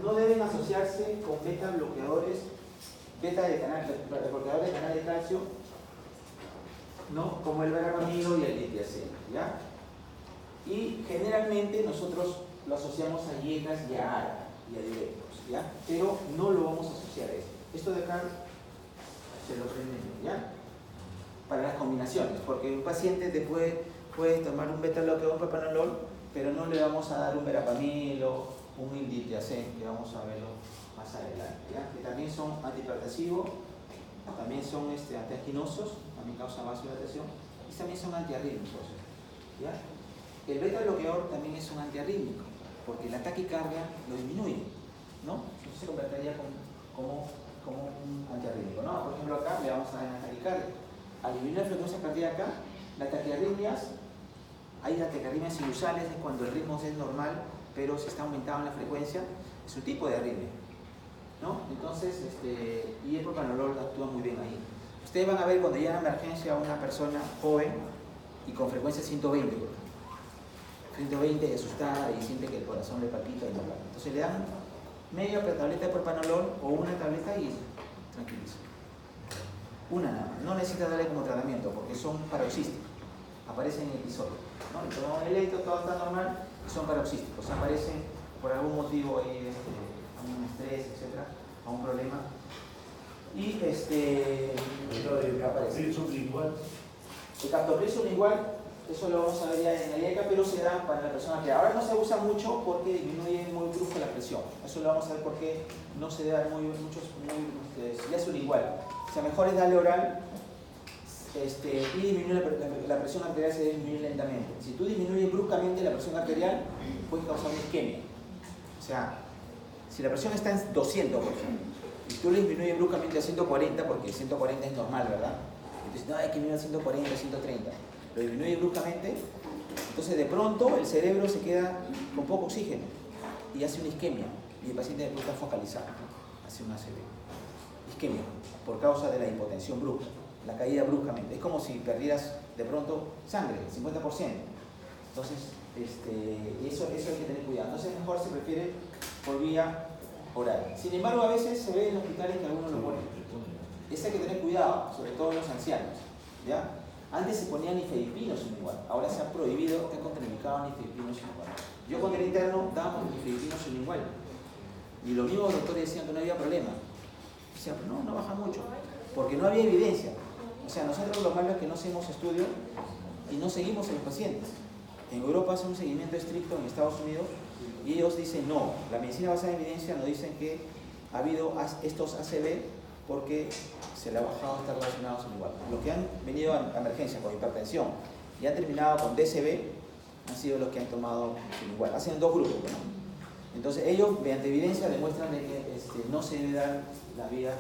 No deben asociarse con beta bloqueadores, bloqueadores de canal de calcio, ¿no?, como el verapamilo y el litiazem, ¿ya? Y generalmente nosotros lo asociamos a dietas y a ARA y a diuréticos, ¿ya? Pero no lo vamos a asociar a esto. Esto de acá se lo prenden, ¿ya? Para las combinaciones, porque un paciente te puede tomar un beta bloqueador, un propranolol, pero no le vamos a dar un verapamilo, un litiazem, que vamos a verlo más adelante, ¿ya? Que también son antihipertensivos, también son antianginosos, también causan vasodilatación, y también son antiarrítmicos, ¿ya? El beta bloqueador también es un antiarrítmico, porque la taquicardia lo disminuye, ¿no? Entonces se convertiría como un antiarrítmico, ¿no? Por ejemplo, acá le vamos a dar una taquicardia. Al disminuir la frecuencia cardíaca, las taquiarritmias, hay las taquiarritmias sinusales, es cuando el ritmo es normal, pero se está aumentando la frecuencia, es un tipo de arritmia, ¿no? Entonces, y el propranolol actúa muy bien ahí. Ustedes van a ver cuando llega a emergencia a una persona joven y con frecuencia 120, 120 asustada y siente que el corazón le palpita y no palpita. Entonces le dan media tableta de propranolol o una tableta y tranquiliza. Una nada más. No necesita darle como tratamiento porque son paroxísticos. Aparecen en episodio, ¿no? El corazón electro, todo está normal, y son paroxísticos. Aparecen por algún motivo ahí, algún estrés, etc., a un problema. Y el captopril sublingual. El captopril sublingual, eso lo vamos a ver ya en la IECA, pero se da para la persona que ahora no se usa mucho porque disminuye muy brusco la presión. Eso lo vamos a ver porque no se da ya es sublingual. O sea, mejor es darle oral y disminuir la presión arterial, se debe disminuir lentamente. Si tú disminuyes bruscamente la presión arterial, puedes causar una isquemia. O sea, si la presión está en 200, por ejemplo, y tú le disminuyes bruscamente a 140, porque 140 es normal, ¿verdad? Entonces, no, hay que disminuir a 140, 130. Lo disminuye bruscamente, entonces de pronto el cerebro se queda con poco oxígeno y hace una isquemia, y el paciente de pronto está focalizado, hace una ACV. Isquemia, por causa de la hipotensión brusca, la caída bruscamente. Es como si perdieras de pronto sangre, el 50%. Entonces, eso hay que tener cuidado. Entonces, mejor se prefiere por vía oral. Sin embargo, a veces se ve en hospitales que algunos lo ponen. Eso hay que tener cuidado, sobre todo en los ancianos, ¿ya? Antes se ponían nifedipino sublingual, ahora se ha prohibido, está contraindicado nifedipino sublingual. Yo cuando era interno dábamos nifedipino sublingual y los mismos doctores decían que no había problema. Decían, pero no baja mucho, porque no había evidencia. O sea, nosotros lo malo es que no hacemos estudio y no seguimos a los pacientes. En Europa hacen un seguimiento estricto, en Estados Unidos, y ellos dicen no, la medicina basada en evidencia nos dicen que ha habido estos ACV porque se le ha bajado a estar relacionados igual. Los que han venido a emergencia con hipertensión y han terminado con DCB han sido los que han tomado igual. Hacen dos grupos, ¿no? Entonces ellos, mediante evidencia, demuestran de que no se debe dar la vía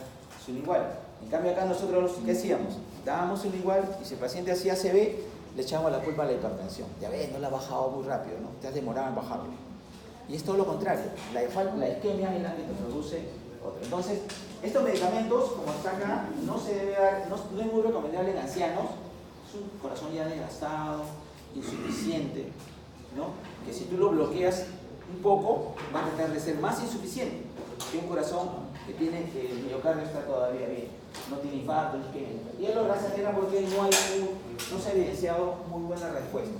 sublingual. En cambio acá nosotros, ¿qué hacíamos? Dábamos sublingual y si el paciente hacía ACV, le echábamos la culpa a la hipertensión. Ya ves, no la ha bajado muy rápido, ¿no? Te has demorado en bajarlo. Y es todo lo contrario. La isquemia es la que te produce otro. Entonces, estos medicamentos, como está acá, no se debe dar, no es muy recomendable en ancianos. Es un corazón ya desgastado, insuficiente, ¿no? Que si tú lo bloqueas un poco, va a tratar de ser más insuficiente que un corazón que tiene que el miocardio está todavía bien, no tiene infarto, ni isquemia. Y él lo rasanera porque no se ha evidenciado muy buena respuesta.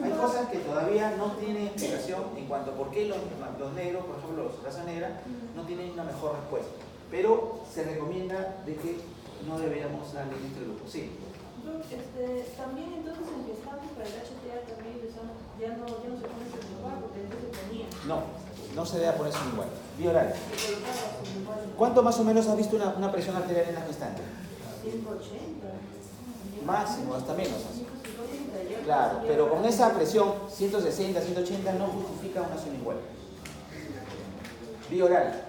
Hay cosas que todavía no tienen explicación en cuanto a por qué los negros, por ejemplo los raza negra, no tienen una mejor respuesta. Pero se recomienda de que no deberíamos darle en este grupo. Sí. También entonces en gestantes para el HTA también ya no se pone sublingual porque antes se ponía. No se debe poner sublingual. Vía oral. ¿Cuánto más o menos has visto una presión arterial en la gestante? 180. Máximo, hasta menos. 150. Claro, pero con esa presión, 160, 180 no justifica una sublingual. Vía oral.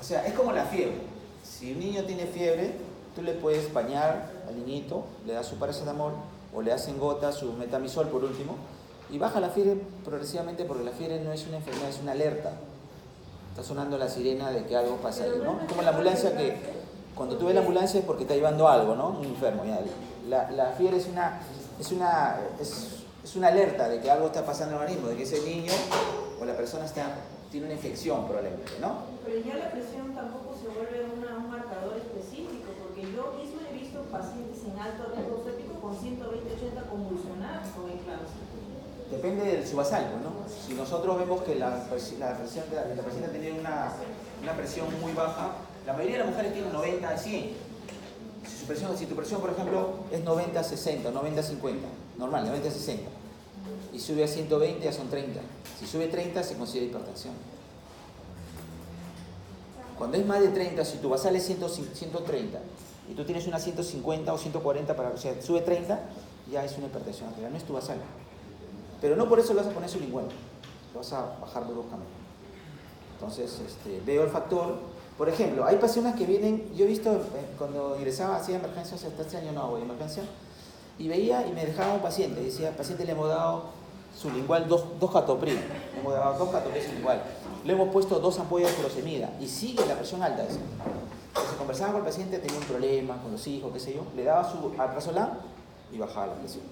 O sea, es como la fiebre. Si un niño tiene fiebre, tú le puedes bañar al niñito, le das su paracetamol o le hacen gotas su metamisol por último y baja la fiebre progresivamente porque la fiebre no es una enfermedad, es una alerta. Está sonando la sirena de que algo pasa ahí, ¿no? Como la ambulancia que cuando tú ves la ambulancia es porque está llevando algo, ¿no? Un enfermo. Ya. La fiebre es una alerta de que algo está pasando en el organismo, de que ese niño o la persona tiene una infección probablemente, ¿no? Pero ya la presión tampoco se vuelve un marcador específico, porque yo misma he visto pacientes en alto riesgo séptico con 120-80 convulsionar con eclampsia. Depende del subbasalco, ¿no? Si nosotros vemos que la paciente ha tenido una presión muy baja, la mayoría de las mujeres tienen 90, 100. Si tu presión, por ejemplo, es 90-60, 90-50, normal, 90-60, y sube a 120, ya son 30. Si sube 30, se considera hipertensión. Cuando es más de 30, si tu basal es 130 y tú tienes una 150 o 140, o sea, sube 30, ya es una hipertensión arterial, no es tu basal. Pero no por eso lo vas a poner sublingual, lo vas a bajar bruscamente. Entonces, veo el factor. Por ejemplo, hay personas que vienen, yo he visto cuando ingresaba, hacía emergencias, hasta este año no hago emergencia, y veía y me dejaba un paciente, decía, al paciente le hemos dado sublingual, dos catopril, le hemos dado 2 catopril sublingual, le hemos puesto 2 ampollas de furosemida y sigue la presión alta esa. Entonces conversaba con el paciente, tenía un problema con los hijos, qué sé yo, le daba su alprazolam y bajaba la presión,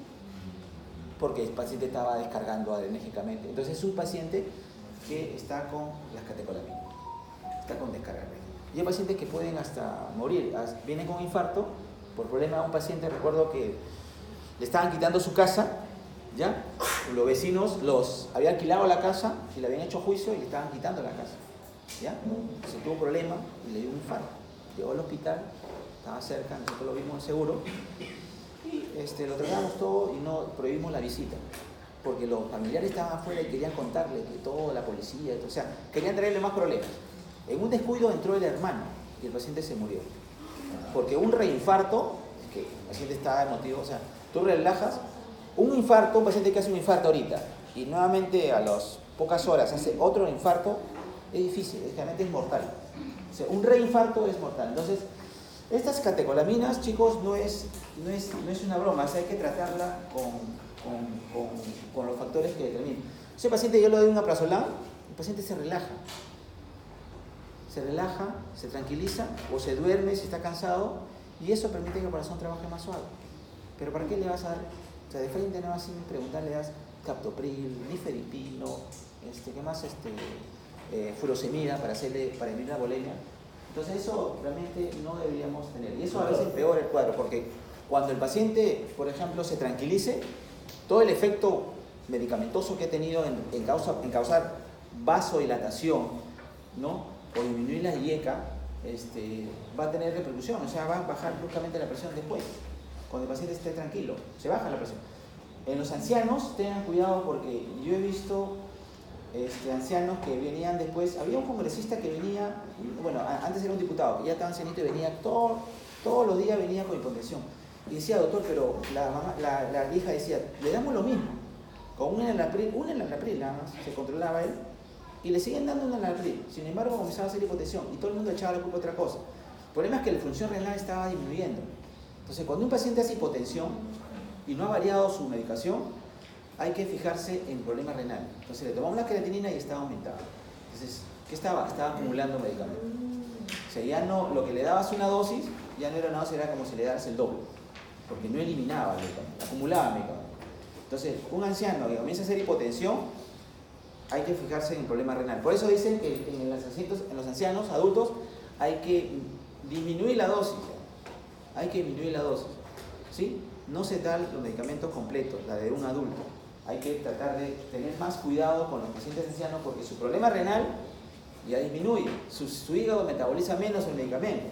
porque el paciente estaba descargando adrenérgicamente. Entonces es un paciente que está con las catecolaminas, está con descarga. Y hay pacientes que pueden hasta morir, vienen con infarto por problema de un paciente. Recuerdo que le estaban quitando su casa, ¿ya? Los vecinos habían alquilado la casa y le habían hecho juicio y le estaban quitando la casa, ¿ya? Se tuvo un problema y le dio un infarto. Llegó al hospital, estaba cerca, nosotros lo vimos en seguro y lo tratamos todo y no prohibimos la visita porque los familiares estaban afuera y querían contarle que todo, la policía, o sea, querían traerle más problemas. En un descuido entró el hermano y el paciente se murió. Porque un reinfarto, que el paciente está emotivo, o sea, tú relajas, un infarto, un paciente que hace un infarto ahorita y nuevamente a las pocas horas hace otro infarto, es difícil, realmente es mortal. O sea, un reinfarto es mortal. Entonces, estas catecolaminas, chicos, no es una broma, o sea, hay que tratarla con los factores que determinan. Ese paciente yo le doy un alprazolam, el paciente se relaja, se tranquiliza o se duerme si está cansado y eso permite que el corazón trabaje más suave. Pero ¿para qué le vas a dar? O sea, de frente no vas sin preguntar, le das captopril, nifedipino, ¿qué más? Furosemida para eliminar la bolemia. Entonces eso realmente no deberíamos tener. Y eso a veces empeora el cuadro, porque cuando el paciente, por ejemplo, se tranquilice, todo el efecto medicamentoso que ha tenido en causar vasodilatación, ¿no? O disminuir la IECA, va a tener repercusión, o sea, va a bajar bruscamente la presión después. Cuando el paciente esté tranquilo, se baja la presión. En los ancianos, tengan cuidado porque yo he visto ancianos que venían después. Había un congresista que venía, bueno, antes era un diputado, que ya estaba ancianito y venía todos los días venía con hipotensión. Y decía, doctor, pero la hija decía, le damos lo mismo, con un enalapril nada más, se controlaba él, y le siguen dando un enalapril. Sin embargo, comenzaba a hacer hipotensión y todo el mundo echaba la culpa a otra cosa. El problema es que la función renal estaba disminuyendo. Entonces, cuando un paciente hace hipotensión y no ha variado su medicación, hay que fijarse en problema renal. Entonces, le tomamos la creatinina y estaba aumentada. Entonces, ¿qué estaba? Estaba acumulando medicamento. O sea, ya no, lo que le dabas una dosis, ya no era una dosis, era como si le das el doble. Porque no eliminaba el medicamento, acumulaba medicamento. Entonces, un anciano que comienza a hacer hipotensión, hay que fijarse en el problema renal. Por eso dicen que en los ancianos adultos hay que disminuir la dosis. Hay que disminuir la dosis. ¿Sí? No se dan los medicamentos completos, la de un adulto. Hay que tratar de tener más cuidado con los pacientes ancianos porque su problema renal ya disminuye. Su hígado metaboliza menos el medicamento.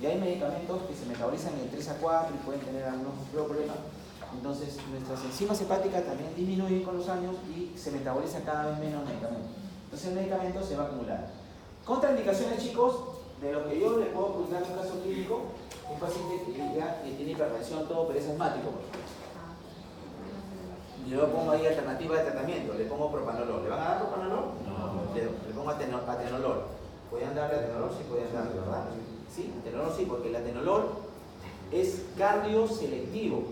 Y hay medicamentos que se metabolizan en 3 a 4 y pueden tener algunos problemas. Entonces, nuestras enzimas hepáticas también disminuyen con los años y se metaboliza cada vez menos medicamento. Entonces, el medicamento se va a acumular. Contraindicaciones, chicos, de lo que yo les puedo preguntar en un caso clínico, un paciente que tiene hipertensión, todo, pero es asmático, por ejemplo. Yo pongo ahí alternativa de tratamiento, le pongo propanolol. ¿Le van a dar propanolol? No. Le pongo atenolol. ¿Podrían darle atenolol? Sí, podrían darle, ¿verdad? Sí, atenolol sí, porque el atenolol es cardioselectivo,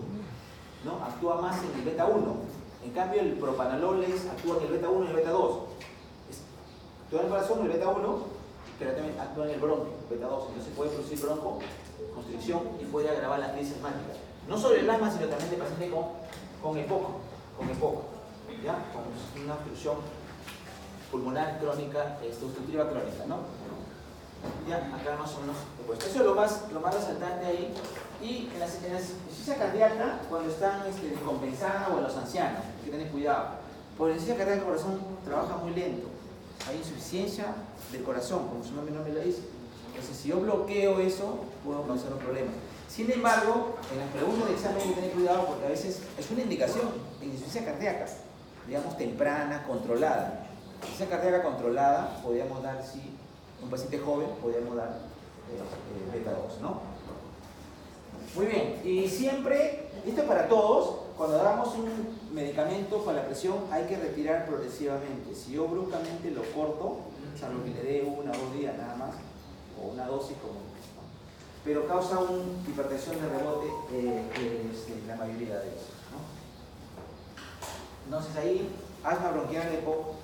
¿no? Actúa más en el beta 1. En cambio, el propanolol actúa en el beta 1 y el beta 2. Actúa en el corazón, el beta 1, pero también actúa en el bronquio, beta 2. Entonces puede producir broncoconstricción y puede agravar la crisis asmática. No solo el asma, sino también el paciente con EPOC. ¿Ya? Con una obstrucción pulmonar crónica, obstructiva crónica, ¿no? Ya, acá más o menos pues eso es lo más resaltante ahí. Y en la insuficiencia cardíaca, cuando están descompensadas o en los ancianos, hay que tener cuidado. Porque la insuficiencia cardíaca del corazón trabaja muy lento. Hay insuficiencia del corazón, como su nombre no me lo dice. Entonces, si yo bloqueo eso, puedo causar un problema. Sin embargo, en las preguntas de examen hay que tener cuidado porque a veces es una indicación de insuficiencia cardíaca, digamos temprana, controlada. Insuficiencia cardíaca controlada, podríamos dar, si un paciente joven, podríamos dar beta 2, ¿no? Muy bien, y siempre, esto es para todos, cuando damos un medicamento para la presión hay que retirar progresivamente. Si yo bruscamente lo corto, salvo que le dé 1 o 2 días nada más, o una dosis como, pero causa una hipertensión de rebote la mayoría de ellos, ¿no? Entonces ahí, asma bronquial de EPOC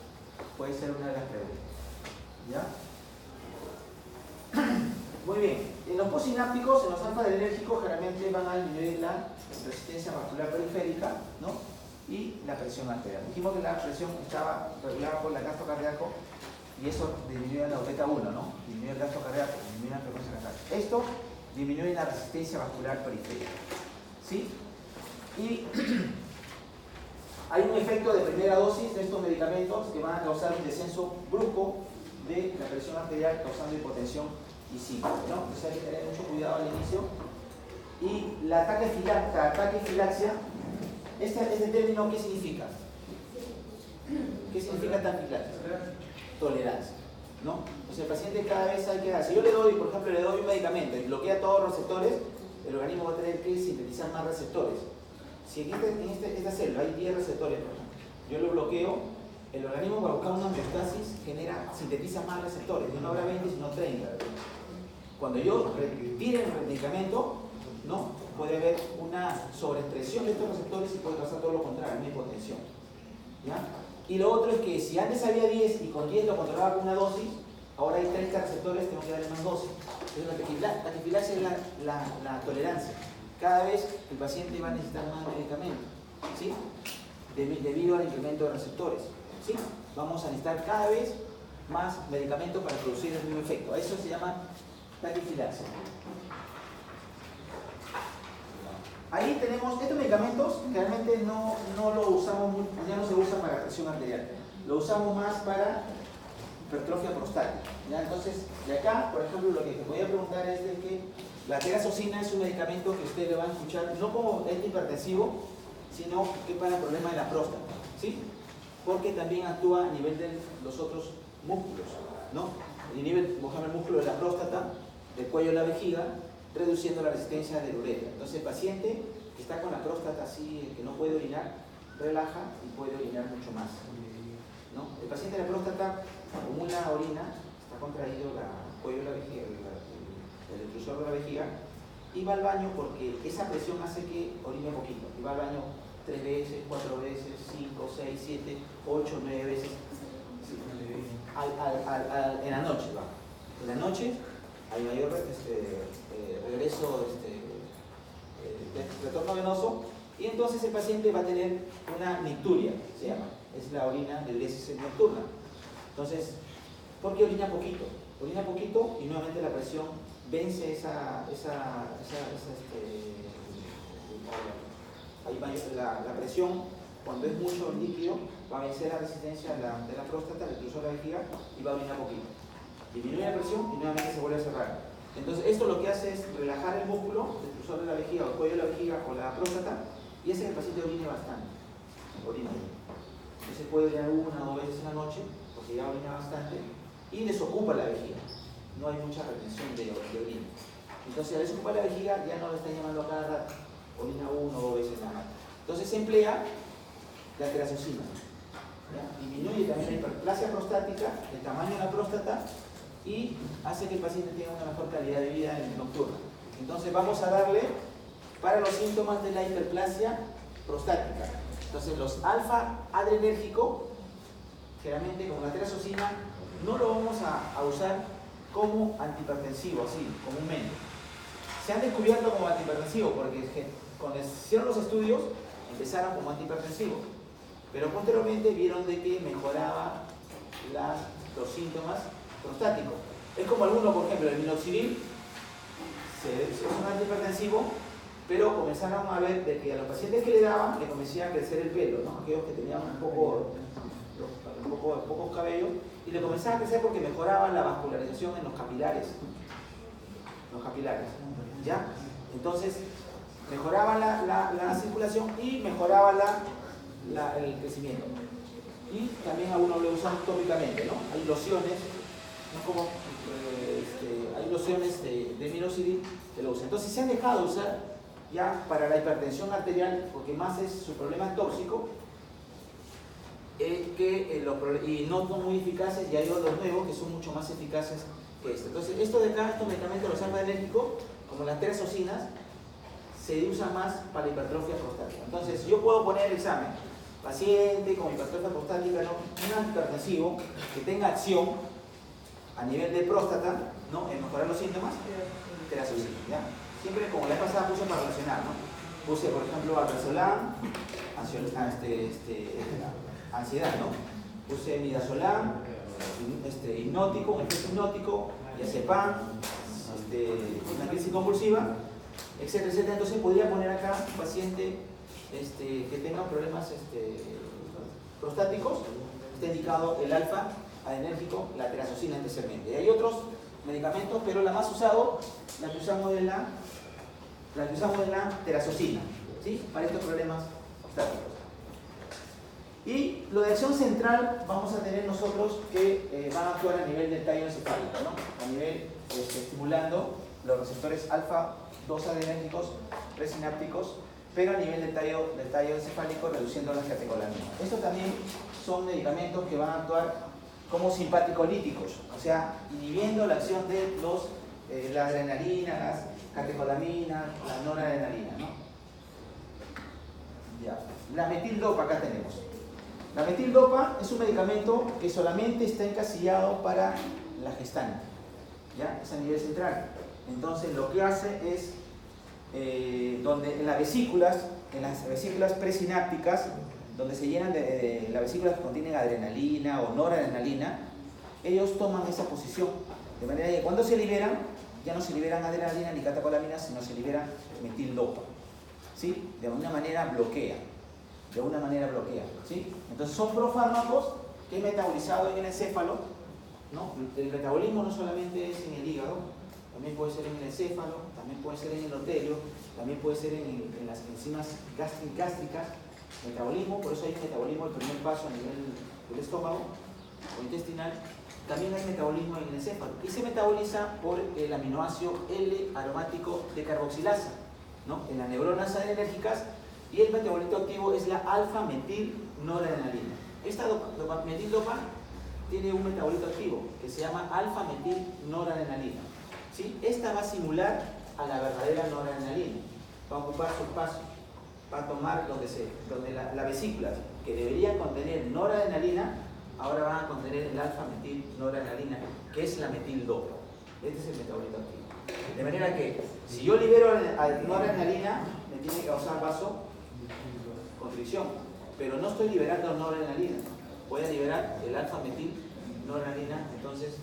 puede ser una de las preguntas. ¿Ya? Muy bien. En los postsinápticos, en los alfa-adrenérgicos, generalmente van a disminuir la resistencia vascular periférica, ¿no? Y la presión arterial. Dijimos que la presión estaba regulada por el gasto cardíaco y eso disminuye la beta 1, ¿no? Disminuye el gasto cardíaco, disminuye la frecuencia cardíaca. Esto disminuye la resistencia vascular periférica, ¿sí? Y hay un efecto de primera dosis de estos medicamentos que van a causar un descenso brusco de la presión arterial, causando hipotensión y síncope, ¿no? Entonces hay que tener mucho cuidado al inicio. Y la taquifilaxia, este término, ¿qué significa? ¿Qué significa taquifilaxia? Tolerancia, ¿no? O sea, el paciente cada vez hay que dar. Si yo le doy, por ejemplo, le doy un medicamento y bloquea todos los receptores, el organismo va a tener que sintetizar más receptores. Si en esta célula hay 10 receptores, por ejemplo, yo lo bloqueo, el organismo para buscar una homeostasis sintetiza más receptores, no habrá 20 sino 30. Cuando yo retire el medicamento, ¿no? Puede haber una sobreexpresión de estos receptores y puede pasar todo lo contrario, una hipotensión. ¿Ya? Y lo otro es que si antes había 10 y con 10 lo controlaba con una dosis, ahora hay 30 receptores, tengo que darle más dosis. Entonces la taquifilaxia es la tolerancia. Cada vez el paciente va a necesitar más medicamento, ¿sí? Debido al incremento de receptores, ¿sí? Vamos a necesitar cada vez más medicamento para producir el mismo efecto. A eso se llama taquifilaxia. Ahí tenemos estos medicamentos que realmente no lo usamos, ya no se usan para presión arterial, lo usamos más para hipertrofia prostática. ¿Ya? Entonces, de acá, por ejemplo, lo que te voy a preguntar es de que la terazocina es un medicamento que usted le va a escuchar no como hipertensivo, sino que para el problema de la próstata, ¿sí? Porque también actúa a nivel de los otros músculos, ¿no? Inhibe, por ejemplo, el músculo de la próstata, del cuello de la vejiga, reduciendo la resistencia de la uretra. Entonces el paciente que está con la próstata así, que no puede orinar, relaja y puede orinar mucho más, ¿no? El paciente de la próstata acumula orina, está contraído el cuello de la vejiga, el extrusor de la vejiga, y va al baño porque esa presión hace que orine poquito. Y va al baño 3 veces, 4 veces, 5, 6, 7, 8, 9 veces. Sí. En la noche va. En la noche hay mayor regreso, retorno venoso, y entonces el paciente va a tener una nicturia, se llama, es la orina de uresis nocturna. Entonces, ¿por qué orina poquito? Orina poquito y nuevamente la presión vence la presión, cuando es mucho líquido, va a vencer la resistencia de la próstata, el extrusor de la vejiga, y va a orinar poquito. Disminuye la presión y nuevamente se vuelve a cerrar. Entonces esto lo que hace es relajar el músculo, el extrusor de la vejiga, o el cuello de la vejiga o la próstata, y hace que el paciente orine bastante. Entonces puede orinar 1 o 2 veces en la noche, porque ya orina bastante, y desocupa la vejiga. No hay mucha retención de orina. Entonces al desocupar la vejiga ya no le está llamando a cada rato, orina 1 o 2 veces en la noche. Entonces se emplea la terazocina. Disminuye también la hiperplasia prostática, el tamaño de la próstata, y hace que el paciente tenga una mejor calidad de vida en el nocturno. Entonces vamos a darle para los síntomas de la hiperplasia prostática. Entonces los alfa adrenérgico, generalmente como la terazocina, no lo vamos a usar como antihipertensivo, así, comúnmente. Se han descubierto como antihipertensivo porque cuando hicieron los estudios empezaron como antihipertensivo, pero posteriormente vieron de que mejoraba los síntomas prostáticos. Es como alguno, por ejemplo, el minoxidil es un antihipertensivo, pero comenzaron a ver de que a los pacientes que le daban le comenzaba a crecer el pelo, ¿no? Aquellos que tenían pocos cabellos, y le comenzaba a crecer porque mejoraba la vascularización en los capilares. ¿Ya? Entonces, mejoraba la circulación y mejoraba el crecimiento. Y también algunos lo usan tópicamente, ¿no? Hay lociones, ¿no? Como, hay lociones de minoxidil que lo usan. Entonces se han dejado de usar ya para la hipertensión arterial, porque más es su problema tóxico, y no son muy eficaces, y hay otros nuevos que son mucho más eficaces que este. Entonces estos medicamentos, los alfa-adrenérgicos, como las terazocinas, se usan más para la hipertrofia prostática. Entonces yo puedo poner el examen, paciente con hipertrofia prostática, ¿no? Un hipertensivo que tenga acción a nivel de próstata, ¿no? En mejorar los síntomas, terazocina, ¿ya? Siempre como la vez pasada puse para relacionar, ¿no? Puse por ejemplo alprazolam, ansiedad, ¿no? Puse midazolam, hipnótico, un efecto hipnótico, diazepam, una crisis convulsiva, etcétera, etcétera. Entonces podría poner acá un paciente que tenga problemas prostáticos, está indicado el alfa adrenérgico, la terazocina especialmente. Y hay otros medicamentos, pero la más usado, la que usamos de la terazocina, ¿sí? Para estos problemas prostáticos. Y lo de acción central vamos a tener nosotros que van a actuar a nivel del tallo encefálico, ¿no? A nivel estimulando los receptores alfa 2 adrenérgicos presinápticos, pero a nivel del tallo encefálico reduciendo las catecolaminas. Estos también son medicamentos que van a actuar como simpaticolíticos, o sea, inhibiendo la acción de la adrenalina, las catecolaminas, la noradrenalina, ¿no? Ya. La metildopa acá tenemos. La metildopa es un medicamento que solamente está encasillado para la gestante, ¿ya? Es a nivel central. Entonces lo que hace es, donde en las vesículas presinápticas, donde se llenan las vesículas que contienen adrenalina o noradrenalina, ellos toman esa posición, de manera que cuando se liberan, ya no se liberan adrenalina ni catecolaminas, sino se liberan metildopa, ¿sí? De una manera bloquea, ¿sí? Entonces son profármacos que es metabolizado en el encéfalo, ¿no? El metabolismo no solamente es en el hígado, también puede ser en el encéfalo, también puede ser en el endotelio, también puede ser en las enzimas gástricas, metabolismo, por eso hay metabolismo, el primer paso a nivel del estómago o intestinal. También hay metabolismo en el encéfalo y se metaboliza por el aminoácido L-aromático de carboxilasa, ¿no? En las neuronas adrenérgicas, y el metabolito activo es la alfa-metil-noradrenalina. Esta metildopa tiene un metabolito activo que se llama alfa-metil-noradrenalina, ¿sí? Esta va a simular a la verdadera noradrenalina, va a ocupar su espacio, va a tomar donde la vesícula que debería contener noradrenalina, ahora van a contener el alfa-metil-noradrenalina, que es la metildopa. Este es el metabolito activo. De manera que, si yo libero noradrenalina, me tiene que causar vasoconstricción, pero no estoy liberando noradrenalina. Voy a liberar el alfa-metil-noradrenalina, entonces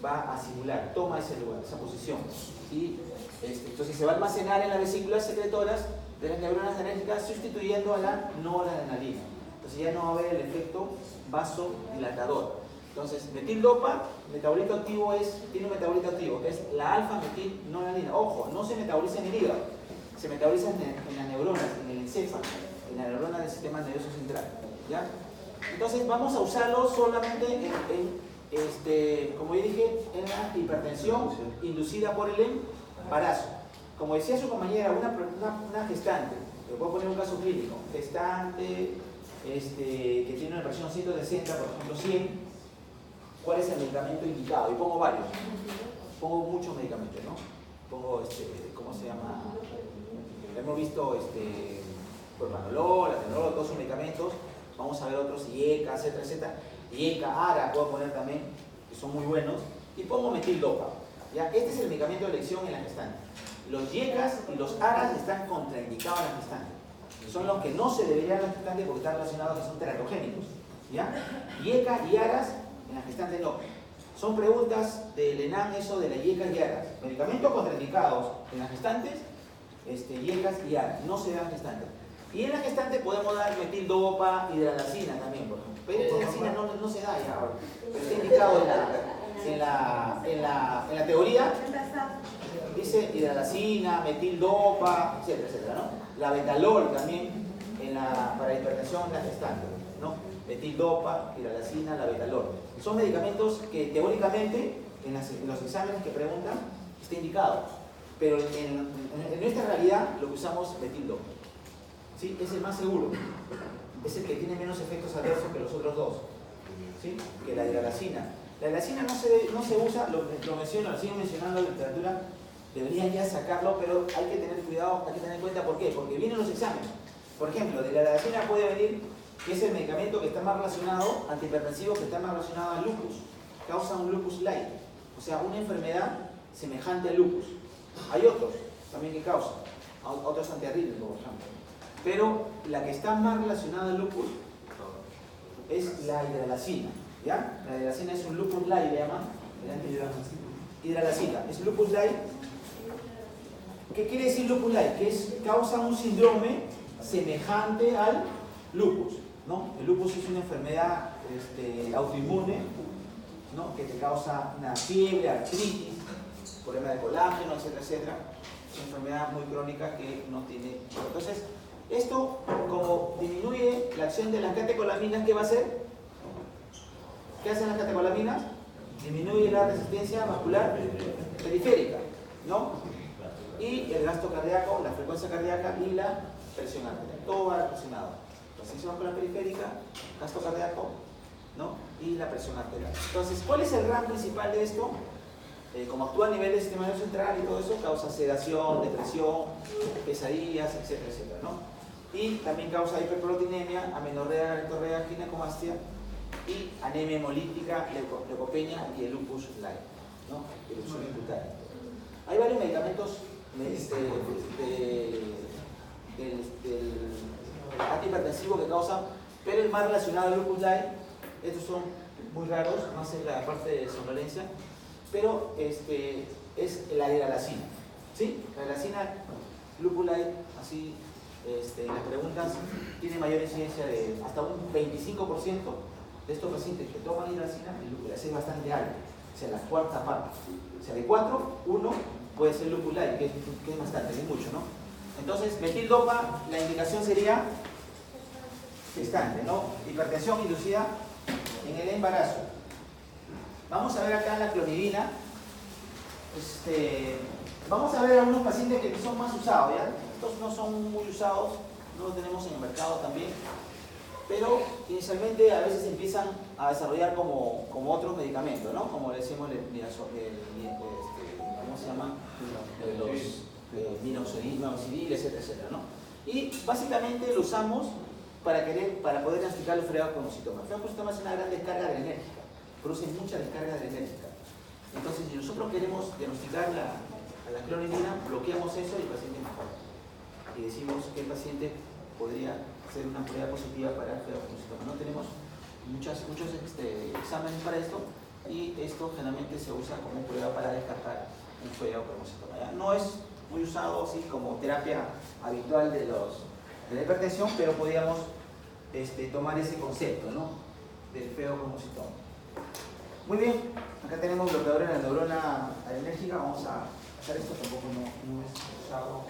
va a simular, toma ese lugar, esa posición. Y entonces se va a almacenar en las vesículas secretoras de las neuronas adrenérgicas, sustituyendo a la noradrenalina. Entonces ya no va a haber el efecto vasodilatador. Entonces, metildopa, metabolito activo tiene un metabolito activo, que es la alfa-metilnolanina. Ojo, no se metaboliza en el hígado, se metaboliza en las neuronas, en el encéfalo, en la neurona del sistema nervioso central. ¿Ya? Entonces, vamos a usarlo solamente como yo dije, en la hipertensión inducida por el embarazo. Como decía su compañera, una gestante, le puedo poner un caso clínico, gestante que tiene una presión 160, por ejemplo 100, ¿cuál es el medicamento indicado? Y pongo varios, pongo muchos medicamentos, ¿no? Pongo, ¿cómo se llama? Hemos visto propranolol, atenolol, todos esos medicamentos. Vamos a ver otros, IECA, etcétera, etcétera. IECA, ARA, puedo poner también, que son muy buenos. Y pongo metildopa. ¿Ya? Este es el medicamento de elección en la gestante. Los IECAs y los ARAs están contraindicados en la gestante. Son los que no se deberían en la gestante porque están relacionados, que son teratogénicos. ¿Ya? IECA y ARAs en la gestante no. Son preguntas del ENAM, eso de la IECA y ARAs. Medicamentos contraindicados en las gestantes, IECAs y ARAs. No se dan en gestantes. Y en la gestante podemos dar metildopa, hidralacina también, por ejemplo. Pero la hidralacina no se da ya ahora. Pero está indicado en la teoría. Dice hidralacina, metildopa, etcétera, etcétera, ¿no? La betalol también para hipertensión en la gestante, ¿no? Metildopa, hidralacina, la betalol. Son medicamentos que teóricamente en los exámenes que preguntan está indicado. Pero en nuestra realidad lo que usamos es metildopa. ¿Sí? Es el más seguro, es el que tiene menos efectos adversos que los otros dos, ¿sí? Que la hidralacina. La hidralacina no se usa, lo menciono, lo sigo mencionando en la literatura, deberían ya sacarlo, pero hay que tener cuidado, hay que tener en cuenta por qué, porque vienen los exámenes. Por ejemplo, de la hidralacina puede venir que es el medicamento que está más relacionado, antihipertensivo, que está más relacionado al lupus, causa un lupus light, o sea, una enfermedad semejante al lupus. Hay otros también que causan, otros antiarrítmicos, por ejemplo. Pero la que está más relacionada al lupus es la hidralacina, ¿ya? La hidralacina es un lupus light, le llaman. Hidralacina, es lupus light. ¿Qué quiere decir lupus light? Que causa un síndrome semejante al lupus, ¿no? El lupus es una enfermedad autoinmune, ¿no? Que te causa una fiebre, artritis, problema de colágeno, etcétera, etcétera. Es una enfermedad muy crónica que no tiene. Entonces, esto, como disminuye la acción de las catecolaminas, ¿qué va a hacer? ¿Qué hacen las catecolaminas? Disminuye la resistencia vascular periférica, ¿no? Y el gasto cardíaco, la frecuencia cardíaca y la presión arterial. Todo va relacionado. Resistencia vascular periférica, gasto cardíaco, ¿no? Y la presión arterial. Entonces, ¿cuál es el RAM principal de esto? Como actúa a nivel del sistema nervioso central y todo eso, causa sedación, depresión, pesadillas, etcétera, etcétera, ¿no? Y también causa hiperproteinemia, amenorrea, galactorrea, ginecomastia y anemia hemolítica, leucopenia y el lupus light, ¿no? Erupción cutánea. Hay varios medicamentos del antihipertensivo que causan, pero el más relacionado al lupus light, estos son muy raros, más en la parte de somnolencia, pero es la hidralacina, ¿sí? La hidralacina, lupus light, así, en las preguntas, tiene mayor incidencia de hasta un 25% de estos pacientes que toman hidralacina, el lupus light es bastante alto, o sea, la cuarta parte. O sea, de 4, 1 puede ser lupus light, que es bastante, es mucho, ¿no? Entonces, metildopa, la indicación sería gestante, ¿no? Hipertensión inducida en el embarazo. Vamos a ver acá la clonidina. Vamos a ver algunos pacientes que son más usados, ¿ya? Estos no son muy usados, no los tenemos en el mercado también, pero inicialmente a veces empiezan a desarrollar como otros medicamentos, ¿no? Como le decimos ¿cómo se llama? Los minoxidil, etcétera, etcétera, ¿no? Y básicamente lo usamos para poder diagnosticar los fregados cromocitomas. El fregado cromocitoma es una gran descarga adrenérgica, produce mucha descarga adrenérgica. Entonces, si nosotros queremos diagnosticar a la clonidina, bloqueamos eso y el paciente mejora. Y decimos que el paciente podría ser una prueba positiva para el fregado cromocitoma. No tenemos muchos exámenes para esto y esto generalmente se usa como prueba para descartar un fregado cromocitoma. ¿Ya? No es muy usado así como terapia habitual de la hipertensión, pero podríamos tomar ese concepto, ¿no? Del fregado cromocitoma. Muy bien, acá tenemos bloqueador en la neurona adenérgica. Vamos a hacer esto, tampoco no es usado.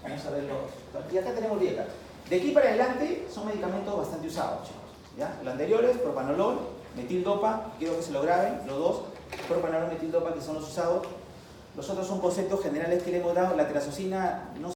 Vamos a verlo. Y acá tenemos Liecar. De aquí para adelante son medicamentos bastante usados, chicos. ¿Ya? Los anteriores, propanolol, metildopa, quiero que se lo graben, los dos, propanolol, metildopa, que son los usados. Los otros son conceptos generales que le hemos dado. La trazosina no